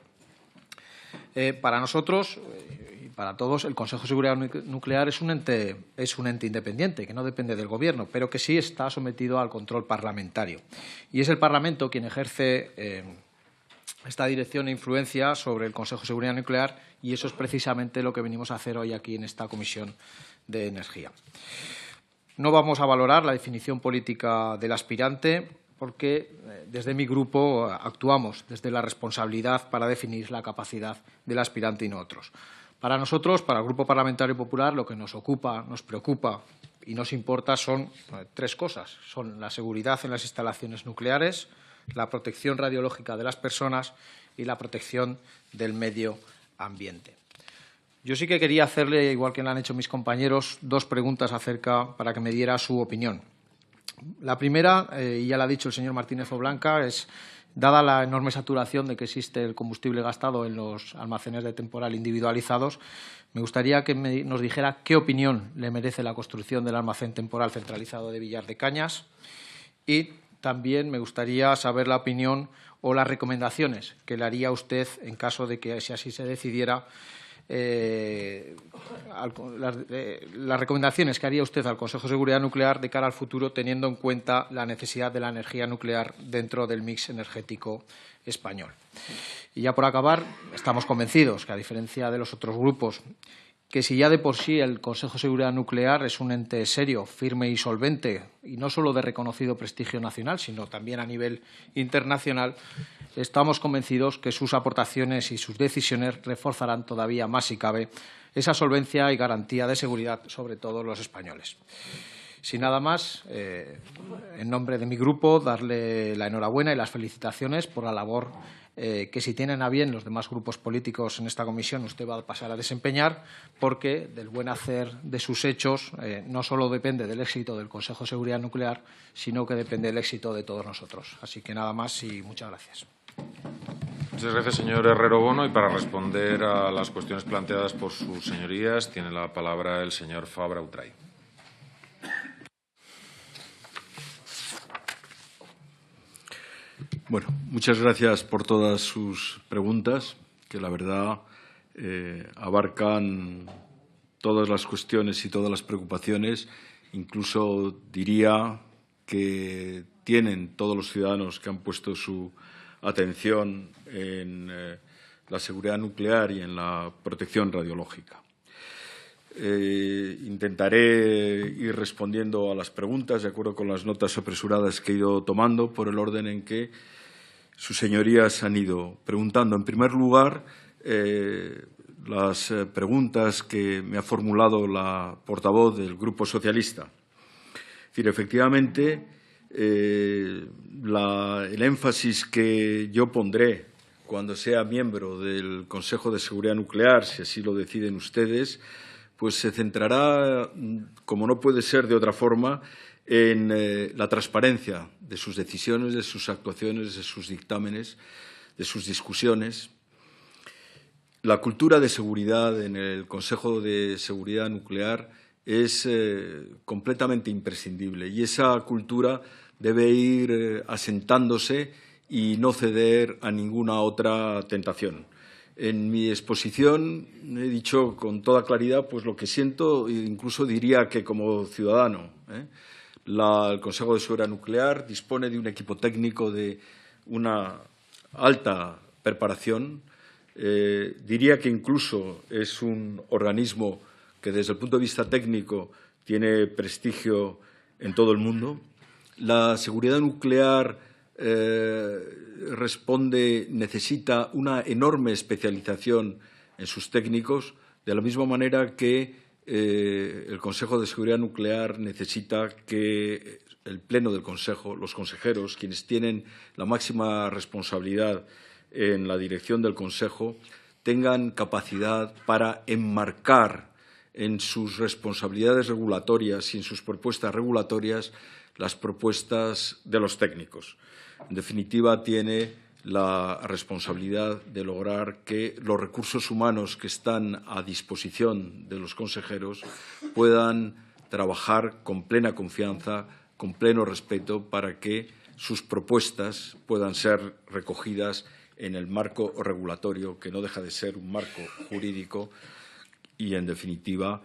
G: Para nosotros y para todos, el Consejo de Seguridad Nuclear es un ente independiente, que no depende del Gobierno, pero que sí está sometido al control parlamentario. Y es el Parlamento quien ejerce esta dirección e influencia sobre el Consejo de Seguridad Nuclear, y eso es precisamente lo que venimos a hacer hoy aquí en esta Comisión de Energía. No vamos a valorar la definición política del aspirante, porque desde mi grupo actuamos desde la responsabilidad para definir la capacidad del aspirante y no otros. Para nosotros, para el Grupo Parlamentario Popular, lo que nos ocupa, nos preocupa y nos importa son tres cosas. Son la seguridad en las instalaciones nucleares, la protección radiológica de las personas y la protección del medio ambiente. Yo sí que quería hacerle, igual que lo han hecho mis compañeros, dos preguntas para que me diera su opinión. La primera, y ya la ha dicho el señor Martínez Oblanca, es, dada la enorme saturación de que existe el combustible gastado en los almacenes de temporal individualizados, me gustaría que nos dijera qué opinión le merece la construcción del almacén temporal centralizado de Villar de Cañas, y también me gustaría saber la opinión o las recomendaciones que le haría usted en caso de que, si así se decidiera, las recomendaciones que haría usted al Consejo de Seguridad Nuclear de cara al futuro, teniendo en cuenta la necesidad de la energía nuclear dentro del mix energético español. Y ya por acabar, estamos convencidos que, a diferencia de los otros grupos, que si ya de por sí el Consejo de Seguridad Nuclear es un ente serio, firme y solvente, y no solo de reconocido prestigio nacional, sino también a nivel internacional, estamos convencidos que sus aportaciones y sus decisiones reforzarán todavía más, si cabe, esa solvencia y garantía de seguridad sobre todos los españoles. Sin nada más, en nombre de mi grupo, darle la enhorabuena y las felicitaciones por la labor que, si tienen a bien los demás grupos políticos en esta comisión, usted va a pasar a desempeñar, porque del buen hacer de sus hechos no solo depende del éxito del Consejo de Seguridad Nuclear, sino que depende del éxito de todos nosotros. Así que nada más y muchas gracias.
B: Muchas gracias, señor Herrero Bono. Y para responder a las cuestiones planteadas por sus señorías, tiene la palabra el señor Fabra Utray.
A: Bueno, muchas gracias por todas sus preguntas, que la verdad abarcan todas las cuestiones y todas las preocupaciones. Incluso diría que tienen todos los ciudadanos que han puesto su atención en la seguridad nuclear y en la protección radiológica. Intentaré ir respondiendo a las preguntas de acuerdo con las notas apresuradas que he ido tomando por el orden en que sus señorías han ido preguntando. En primer lugar, las preguntas que me ha formulado la portavoz del Grupo Socialista. Es decir, efectivamente, el énfasis que yo pondré cuando sea miembro del Consejo de Seguridad Nuclear, si así lo deciden ustedes, pues se centrará, como no puede ser de otra forma, en la transparencia de sus decisiones, de sus actuaciones, de sus dictámenes, de sus discusiones. La cultura de seguridad en el Consejo de Seguridad Nuclear es completamente imprescindible, y esa cultura debe ir asentándose y no ceder a ninguna otra tentación. En mi exposición he dicho con toda claridad pues lo que siento, e incluso diría que como ciudadano. El Consejo de Seguridad Nuclear dispone de un equipo técnico de una alta preparación. Diría que incluso es un organismo que desde el punto de vista técnico tiene prestigio en todo el mundo. La seguridad nuclear necesita una enorme especialización en sus técnicos, de la misma manera que el Consejo de Seguridad Nuclear necesita que el Pleno del Consejo, los consejeros, quienes tienen la máxima responsabilidad en la dirección del Consejo, tengan capacidad para enmarcar en sus responsabilidades regulatorias y en sus propuestas regulatorias las propuestas de los técnicos. En definitiva, tiene la responsabilidad de lograr que los recursos humanos que están a disposición de los consejeros puedan trabajar con plena confianza, con pleno respeto, para que sus propuestas puedan ser recogidas en el marco regulatorio, que no deja de ser un marco jurídico, y, en definitiva,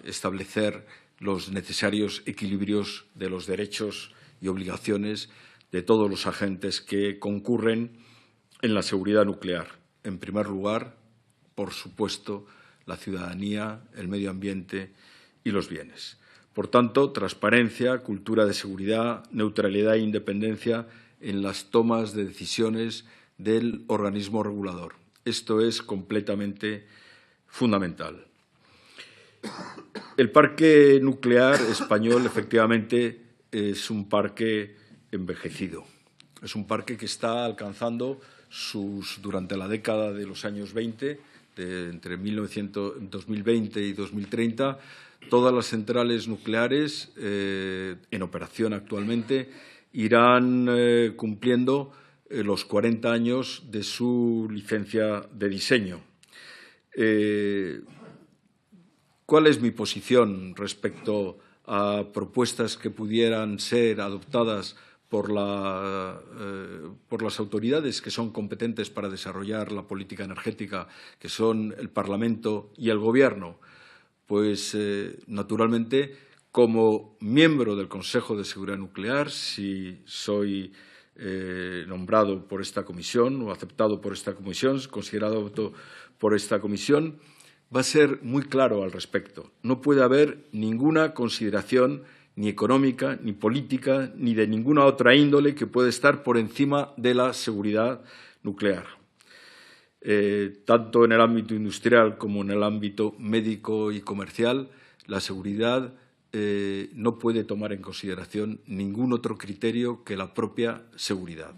A: establecer los necesarios equilibrios de los derechos y obligaciones de todos los agentes que concurren en la seguridad nuclear. En primer lugar, por supuesto, la ciudadanía, el medio ambiente y los bienes. Por tanto, transparencia, cultura de seguridad, neutralidad e independencia en las tomas de decisiones del organismo regulador. Esto es completamente fundamental. El parque nuclear español, efectivamente, es un parque envejecido. Es un parque que está alcanzando durante la década de los años 20, entre 2020 y 2030, todas las centrales nucleares en operación actualmente irán cumpliendo los 40 años de su licencia de diseño. ¿Cuál es mi posición respecto a propuestas que pudieran ser adoptadas por las autoridades que son competentes para desarrollar la política energética, que son el Parlamento y el Gobierno? Pues, naturalmente, como miembro del Consejo de Seguridad Nuclear, si soy nombrado por esta comisión o aceptado por esta comisión, considerado por esta comisión, va a ser muy claro al respecto. No puede haber ninguna consideración ni económica, ni política, ni de ninguna otra índole que pueda estar por encima de la seguridad nuclear. Tanto en el ámbito industrial como en el ámbito médico y comercial, la seguridad no puede tomar en consideración ningún otro criterio que la propia seguridad.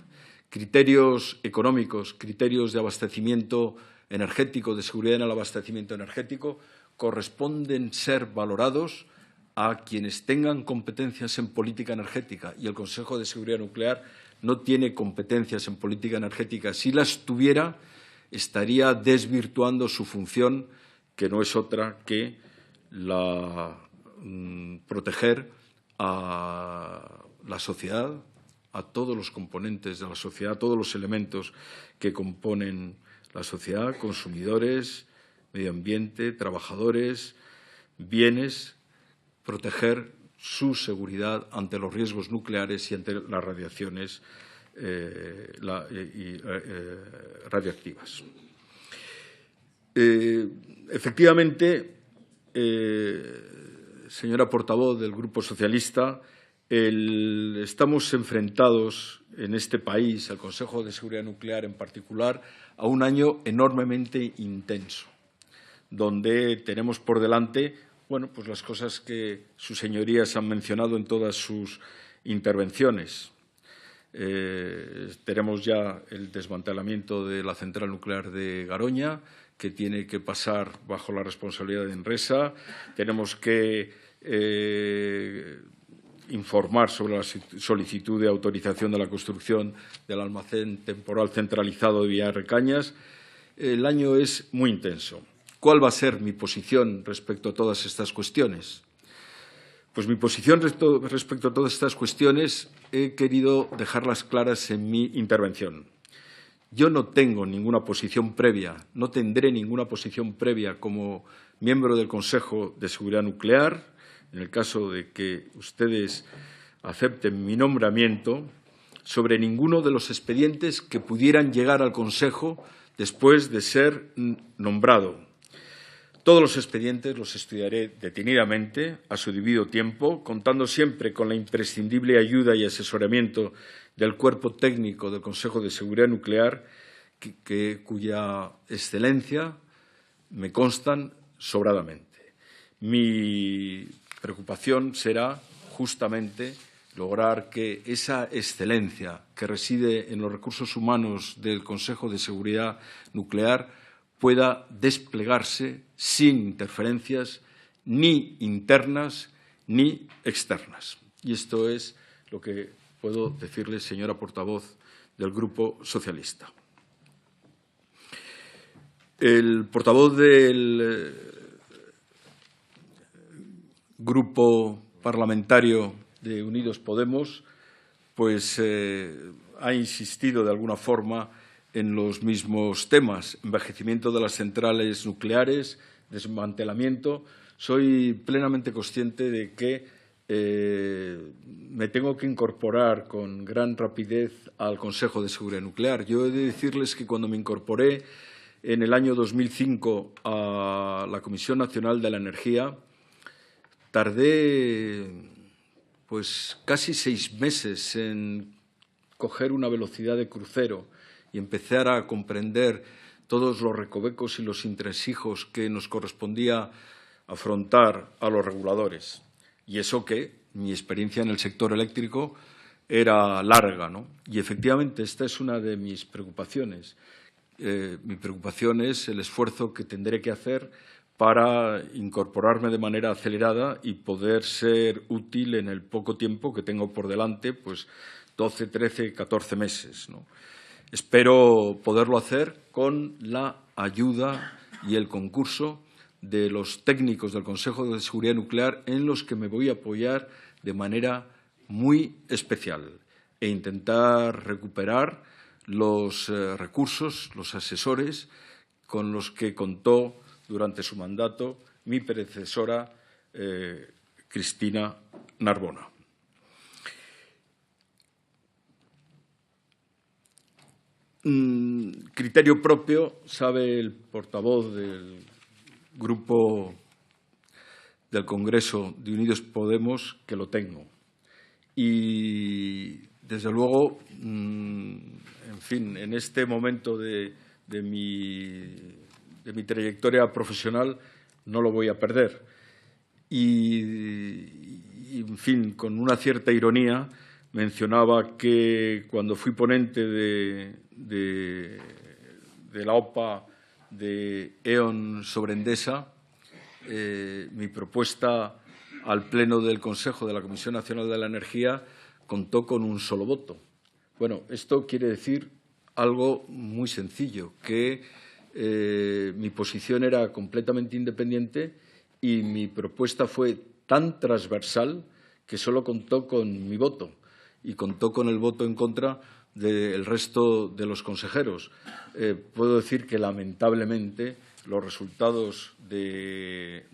A: Criterios económicos, criterios de abastecimiento energético, de seguridad en el abastecimiento energético, corresponden ser valorados a quienes tengan competencias en política energética, y el Consejo de Seguridad Nuclear no tiene competencias en política energética. Si las tuviera, estaría desvirtuando su función, que no es otra que proteger a la sociedad, a todos los componentes de la sociedad, a todos los elementos que componen la sociedad, consumidores, medio ambiente, trabajadores, bienes, proteger su seguridad ante los riesgos nucleares y ante las radiaciones radioactivas. Efectivamente, señora portavoz del Grupo Socialista, estamos enfrentados en este país, el Consejo de Seguridad Nuclear en particular, a un año enormemente intenso, donde tenemos por delante pues las cosas que sus señorías han mencionado en todas sus intervenciones. Tenemos ya el desmantelamiento de la central nuclear de Garoña, que tiene que pasar bajo la responsabilidad de Enresa. Tenemos que informar sobre la solicitud de autorización de la construcción del almacén temporal centralizado de Villarrecañas. El año es muy intenso. ¿Cuál va a ser mi posición respecto a todas estas cuestiones? Pues mi posición respecto a todas estas cuestiones he querido dejarlas claras en mi intervención. Yo no tengo ninguna posición previa, no tendré ninguna posición previa como miembro del Consejo de Seguridad Nuclear, en el caso de que ustedes acepten mi nombramiento, sobre ninguno de los expedientes que pudieran llegar al Consejo después de ser nombrado. Todos los expedientes los estudiaré detenidamente, a su debido tiempo, contando siempre con la imprescindible ayuda y asesoramiento del cuerpo técnico del Consejo de Seguridad Nuclear, cuya excelencia me constan sobradamente. Mi preocupación será justamente lograr que esa excelencia que reside en los recursos humanos del Consejo de Seguridad Nuclear pueda desplegarse sin interferencias ni internas ni externas. Y esto es lo que puedo decirle, señora portavoz del Grupo Socialista. El portavoz del Grupo Parlamentario de Unidos Podemos pues, ha insistido de alguna forma en los mismos temas, envejecimiento de las centrales nucleares, desmantelamiento. Soy plenamente consciente de que me tengo que incorporar con gran rapidez al Consejo de Seguridad Nuclear. Yo he de decirles que cuando me incorporé en el año 2005 a la Comisión Nacional de la Energía, tardé pues casi 6 meses en coger una velocidad de crucero y empezar a comprender todos los recovecos y los entresijos que nos correspondía afrontar a los reguladores. Y eso que mi experiencia en el sector eléctrico era larga, ¿no? Y efectivamente esta es una de mis preocupaciones. Mi preocupación es el esfuerzo que tendré que hacer para incorporarme de manera acelerada y poder ser útil en el poco tiempo que tengo por delante, pues 12, 13, 14 meses, ¿no? Espero poderlo hacer con la ayuda y el concurso de los técnicos del Consejo de Seguridad Nuclear, en los que me voy a apoyar de manera muy especial e intentar recuperar los recursos, los asesores con los que contó durante su mandato mi predecesora, Cristina Narbona. Criterio propio, sabe el portavoz del Grupo del Congreso de Unidos Podemos que lo tengo. Y, desde luego, en fin, en este momento de mi trayectoria profesional no lo voy a perder. Y, en fin, con una cierta ironía, mencionaba que cuando fui ponente de la OPA de E.ON sobre Endesa, mi propuesta al Pleno del Consejo de la Comisión Nacional de la Energía contó con un solo voto. Bueno, esto quiere decir algo muy sencillo, que mi posición era completamente independiente y mi propuesta fue tan transversal que solo contó con mi voto y contó con el voto en contra del resto de los consejeros. Puedo decir que, lamentablemente, los resultados de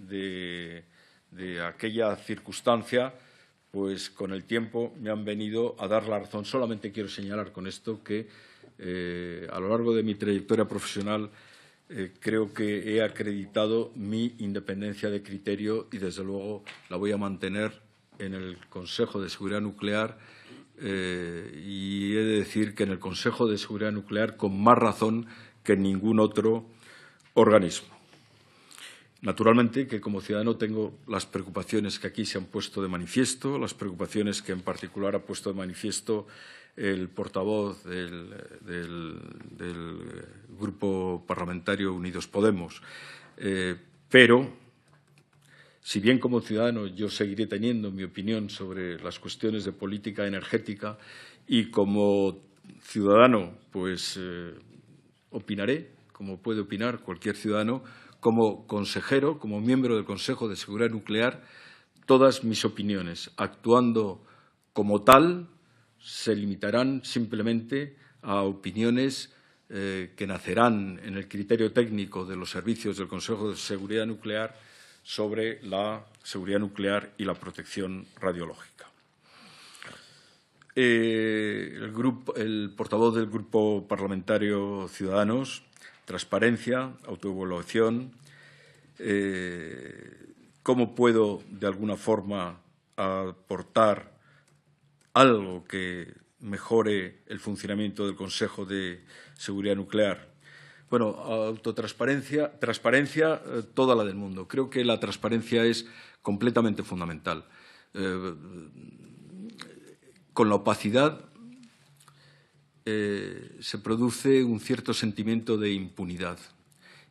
A: aquella circunstancia, pues con el tiempo me han venido a dar la razón. Solamente quiero señalar con esto que a lo largo de mi trayectoria profesional creo que he acreditado mi independencia de criterio y, desde luego, la voy a mantener en el Consejo de Seguridad Nuclear. Y he de decir que en el Consejo de Seguridad Nuclear con más razón que en ningún otro organismo. Naturalmente que como ciudadano tengo las preocupaciones que aquí se han puesto de manifiesto, las preocupaciones que en particular ha puesto de manifiesto el portavoz del Grupo Parlamentario Unidos Podemos. Pero, si bien como ciudadano yo seguiré teniendo mi opinión sobre las cuestiones de política energética y como ciudadano pues opinaré, como puede opinar cualquier ciudadano, como consejero, como miembro del Consejo de Seguridad Nuclear, todas mis opiniones, actuando como tal, se limitarán simplemente a opiniones que nacerán en el criterio técnico de los servicios del Consejo de Seguridad Nuclear sobre la seguridad nuclear y la protección radiológica. El portavoz del Grupo Parlamentario Ciudadanos, transparencia, autoevaluación. ¿Cómo puedo, de alguna forma, aportar algo que mejore el funcionamiento del Consejo de Seguridad Nuclear? Bueno, autotransparencia, transparencia, toda la del mundo. Creo que la transparencia es completamente fundamental. Con la opacidad se produce un cierto sentimiento de impunidad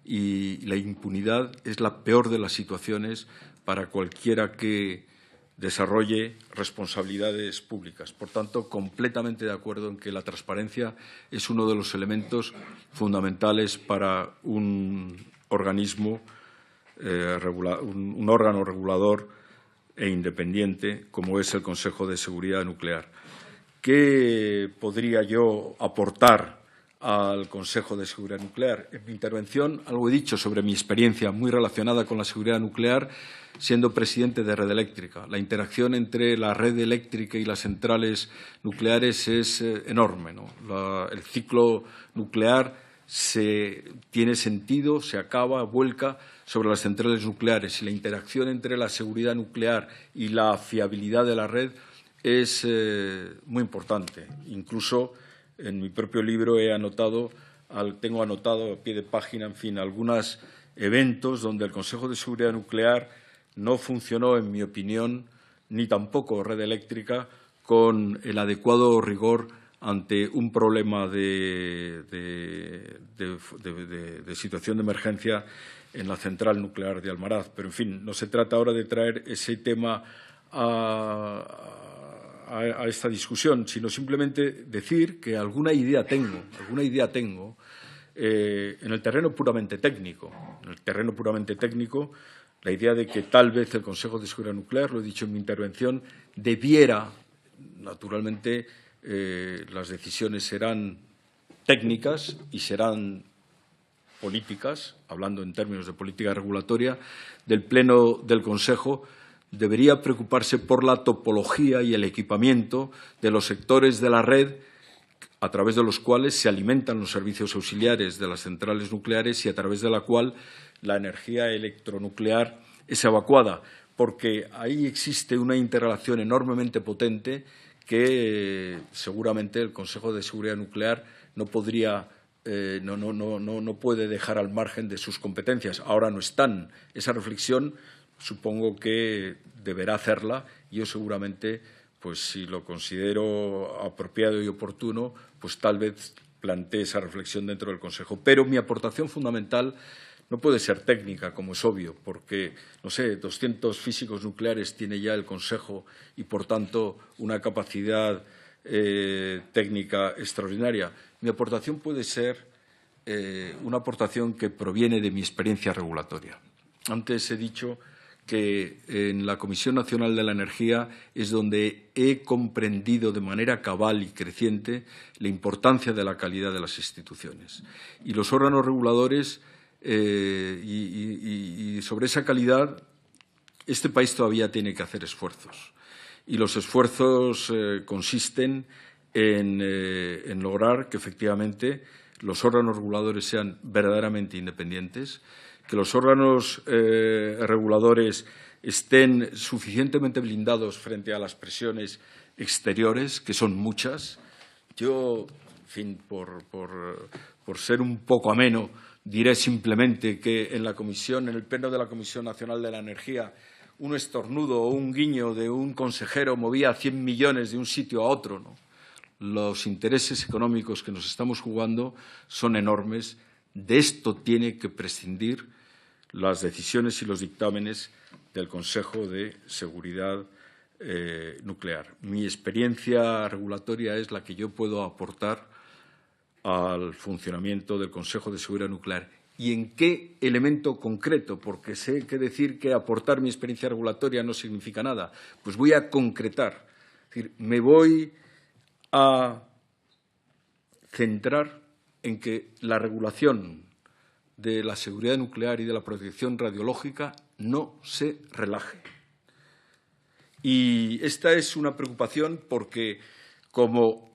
A: y la impunidad es la peor de las situaciones para cualquiera que desarrolle responsabilidades públicas. Por tanto, completamente de acuerdo en que la transparencia es uno de los elementos fundamentales para un organismo, un órgano regulador e independiente como es el Consejo de Seguridad Nuclear. ¿Qué podría yo aportar al Consejo de Seguridad Nuclear. En mi intervención algo he dicho sobre mi experiencia muy relacionada con la seguridad nuclear, siendo presidente de Red Eléctrica. La interacción entre la red eléctrica y las centrales nucleares es enorme, ¿no? El ciclo nuclear tiene sentido, se acaba, vuelca sobre las centrales nucleares, y la interacción entre la seguridad nuclear y la fiabilidad de la red es muy importante. Incluso en mi propio libro tengo anotado a pie de página, en fin, algunos eventos donde el Consejo de Seguridad Nuclear no funcionó, en mi opinión, ni tampoco Red Eléctrica, con el adecuado rigor ante un problema de situación de emergencia en la central nuclear de Almaraz. Pero, en fin, no se trata ahora de traer ese tema a esta discusión, sino simplemente decir que alguna idea tengo en el terreno puramente técnico. En el terreno puramente técnico, la idea de que tal vez el Consejo de Seguridad Nuclear, lo he dicho en mi intervención, debiera, naturalmente, las decisiones serán técnicas y serán políticas, hablando en términos de política regulatoria, del Pleno del Consejo, debería preocuparse por la topología y el equipamiento de los sectores de la red a través de los cuales se alimentan los servicios auxiliares de las centrales nucleares y a través de la cual la energía electronuclear es evacuada, porque ahí existe una interrelación enormemente potente que seguramente el Consejo de Seguridad Nuclear no puede dejar al margen de sus competencias. Ahora no están. Esa reflexión supongo que deberá hacerla y yo seguramente, pues si lo considero apropiado y oportuno, pues tal vez plantee esa reflexión dentro del Consejo. Pero mi aportación fundamental no puede ser técnica, como es obvio, porque, no sé, 200 físicos nucleares tiene ya el Consejo y, por tanto, una capacidad técnica extraordinaria. Mi aportación puede ser una aportación que proviene de mi experiencia regulatoria. Antes he dicho que en la Comisión Nacional de la Energía es donde he comprendido de manera cabal y creciente la importancia de la calidad de las instituciones. Y los órganos reguladores, y sobre esa calidad, este país todavía tiene que hacer esfuerzos. Y los esfuerzos consisten en lograr que, efectivamente, los órganos reguladores sean verdaderamente independientes, que los órganos reguladores estén suficientemente blindados frente a las presiones exteriores, que son muchas. Yo, en fin, por ser un poco ameno, diré simplemente que en el Pleno de la Comisión Nacional de la Energía, un estornudo o un guiño de un consejero movía 100 millones de un sitio a otro, ¿no? Los intereses económicos que nos estamos jugando son enormes. De esto tiene que prescindir las decisiones y los dictámenes del Consejo de Seguridad Nuclear. Mi experiencia regulatoria es la que yo puedo aportar al funcionamiento del Consejo de Seguridad Nuclear. ¿Y en qué elemento concreto? Porque sé que decir que aportar mi experiencia regulatoria no significa nada. Pues voy a concretar. Es decir, me voy a centrar en que la regulación de la seguridad nuclear y de la protección radiológica no se relaje. Y esta es una preocupación porque, como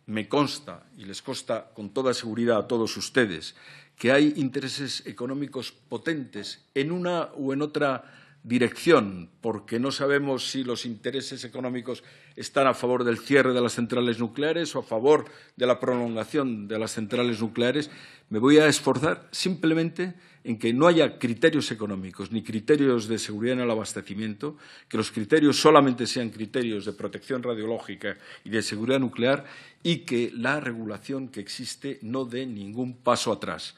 A: me consta y les consta con toda seguridad a todos ustedes, que hay intereses económicos potentes en una o en otra dirección, porque no sabemos si los intereses económicos están a favor del cierre de las centrales nucleares o a favor de la prolongación de las centrales nucleares, me voy a esforzar simplemente en que no haya criterios económicos ni criterios de seguridad en el abastecimiento, que los criterios solamente sean criterios de protección radiológica y de seguridad nuclear y que la regulación que existe no dé ningún paso atrás.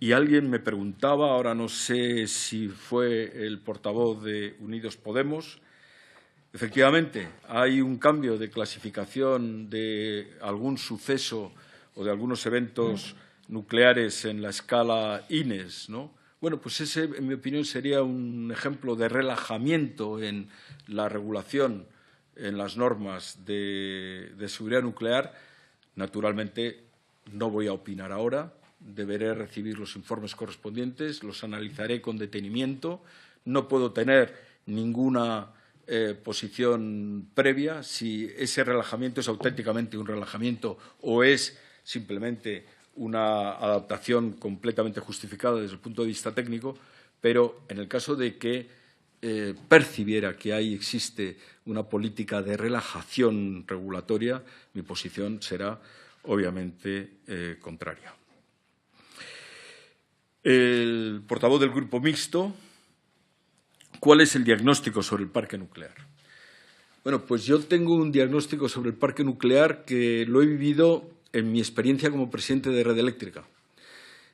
A: Y alguien me preguntaba, ahora no sé si fue el portavoz de Unidos Podemos, efectivamente, hay un cambio de clasificación de algún suceso o de algunos eventos nucleares en la escala INES, ¿no? Bueno, pues ese, en mi opinión, sería un ejemplo de relajamiento en la regulación, en las normas de seguridad nuclear. Naturalmente, no voy a opinar ahora. Deberé recibir los informes correspondientes, los analizaré con detenimiento. No puedo tener ninguna posición previa, si ese relajamiento es auténticamente un relajamiento o es simplemente una adaptación completamente justificada desde el punto de vista técnico, pero en el caso de que percibiera que ahí existe una política de relajación regulatoria, mi posición será obviamente contraria. El portavoz del Grupo Mixto, ¿cuál es el diagnóstico sobre el parque nuclear? Bueno, pues yo tengo un diagnóstico sobre el parque nuclear que lo he vivido en mi experiencia como presidente de Red Eléctrica.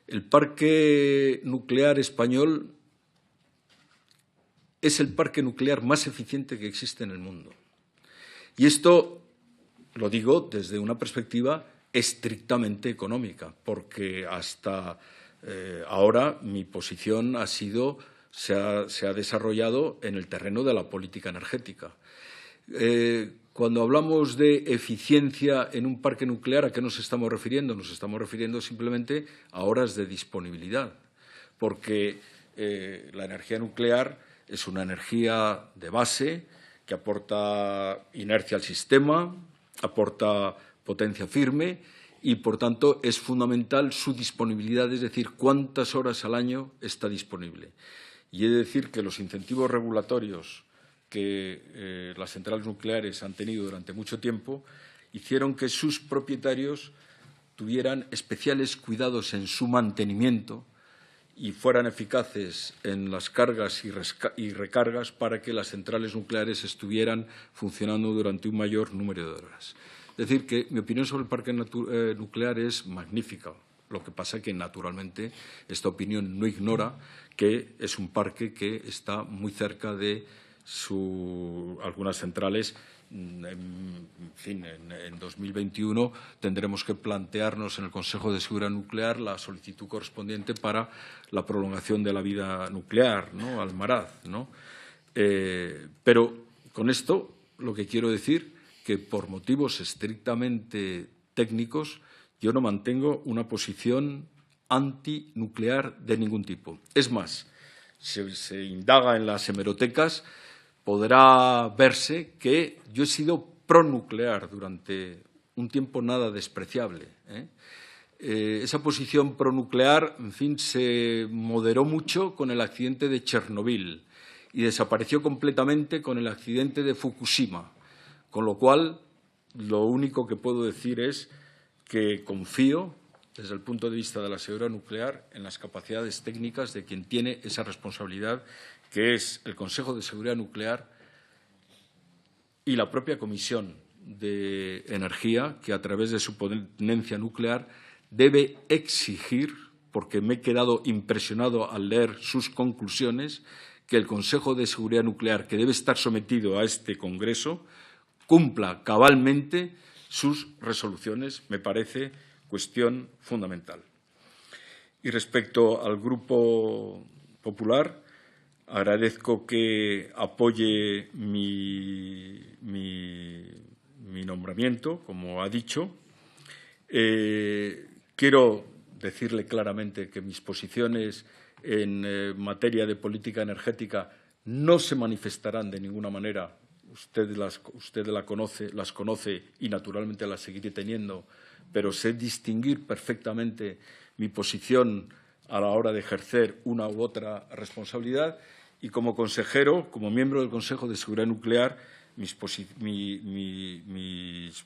A: El parque nuclear español es el parque nuclear más eficiente que existe en el mundo. Y esto lo digo desde una perspectiva estrictamente económica, porque hasta ahora mi posición se ha desarrollado en el terreno de la política energética. Cuando hablamos de eficiencia en un parque nuclear, ¿a qué nos estamos refiriendo? Nos estamos refiriendo simplemente a horas de disponibilidad, porque la energía nuclear es una energía de base que aporta inercia al sistema, aporta potencia firme y, por tanto, es fundamental su disponibilidad, es decir, cuántas horas al año está disponible. Y he de decir que los incentivos regulatorios que las centrales nucleares han tenido durante mucho tiempo hicieron que sus propietarios tuvieran especiales cuidados en su mantenimiento y fueran eficaces en las cargas y recargas para que las centrales nucleares estuvieran funcionando durante un mayor número de horas. Es decir, que mi opinión sobre el parque nuclear es magnífica. Lo que pasa es que, naturalmente, esta opinión no ignora que es un parque que está muy cerca de algunas centrales. En fin, en 2021 tendremos que plantearnos en el Consejo de Seguridad Nuclear la solicitud correspondiente para la prolongación de la vida nuclear, ¿no?, Almaraz, ¿no? Pero con esto lo que quiero decir que por motivos estrictamente técnicos yo no mantengo una posición antinuclear de ningún tipo. Es más, si se indaga en las hemerotecas, podrá verse que yo he sido pronuclear durante un tiempo nada despreciable. Esa posición pronuclear, en fin, se moderó mucho con el accidente de Chernobyl y desapareció completamente con el accidente de Fukushima, con lo cual lo único que puedo decir es que confío, desde el punto de vista de la seguridad nuclear, en las capacidades técnicas de quien tiene esa responsabilidad, que es el Consejo de Seguridad Nuclear y la propia Comisión de Energía, que a través de su ponencia nuclear debe exigir, porque me he quedado impresionado al leer sus conclusiones, que el Consejo de Seguridad Nuclear, que debe estar sometido a este Congreso, cumpla cabalmente sus resoluciones. Me parece cuestión fundamental. Y respecto al Grupo Popular, agradezco que apoye mi nombramiento, como ha dicho. Quiero decirle claramente que mis posiciones en materia de política energética no se manifestarán de ninguna manera. Usted las conoce y, naturalmente, las seguiré teniendo, pero sé distinguir perfectamente mi posición a la hora de ejercer una u otra responsabilidad y, como consejero, como miembro del Consejo de Seguridad Nuclear, mis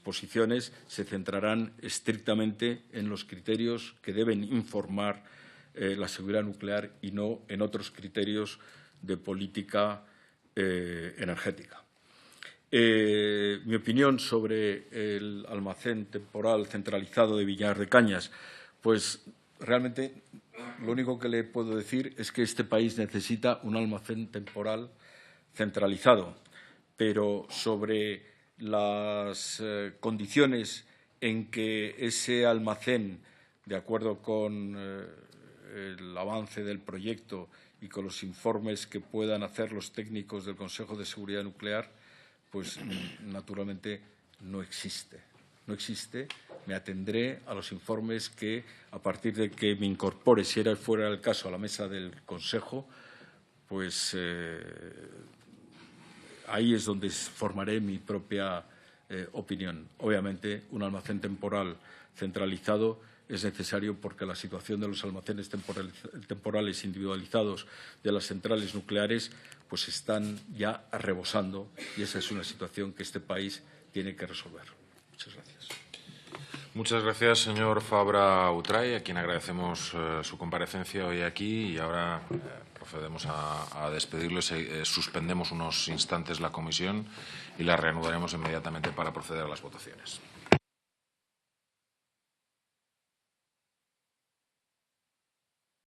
A: posiciones se centrarán estrictamente en los criterios que deben informar la seguridad nuclear y no en otros criterios de política energética. Mi opinión sobre el almacén temporal centralizado de Villar de Cañas, pues realmente lo único que le puedo decir es que este país necesita un almacén temporal centralizado, pero sobre las condiciones en que ese almacén, de acuerdo con el avance del proyecto y con los informes que puedan hacer los técnicos del Consejo de Seguridad Nuclear, pues naturalmente no existe. No existe, me atendré a los informes que, a partir de que me incorpore, si fuera el caso, a la mesa del Consejo, pues ahí es donde formaré mi propia opinión. Obviamente, un almacén temporal centralizado es necesario porque la situación de los almacenes temporales individualizados de las centrales nucleares pues están ya rebosando, y esa es una situación que este país tiene que resolver. Muchas gracias.
B: Muchas gracias, señor Fabra Outray, a quien agradecemos su comparecencia hoy aquí, y ahora procedemos a despedirlo. Suspendemos unos instantes la comisión y la reanudaremos inmediatamente para proceder a las votaciones.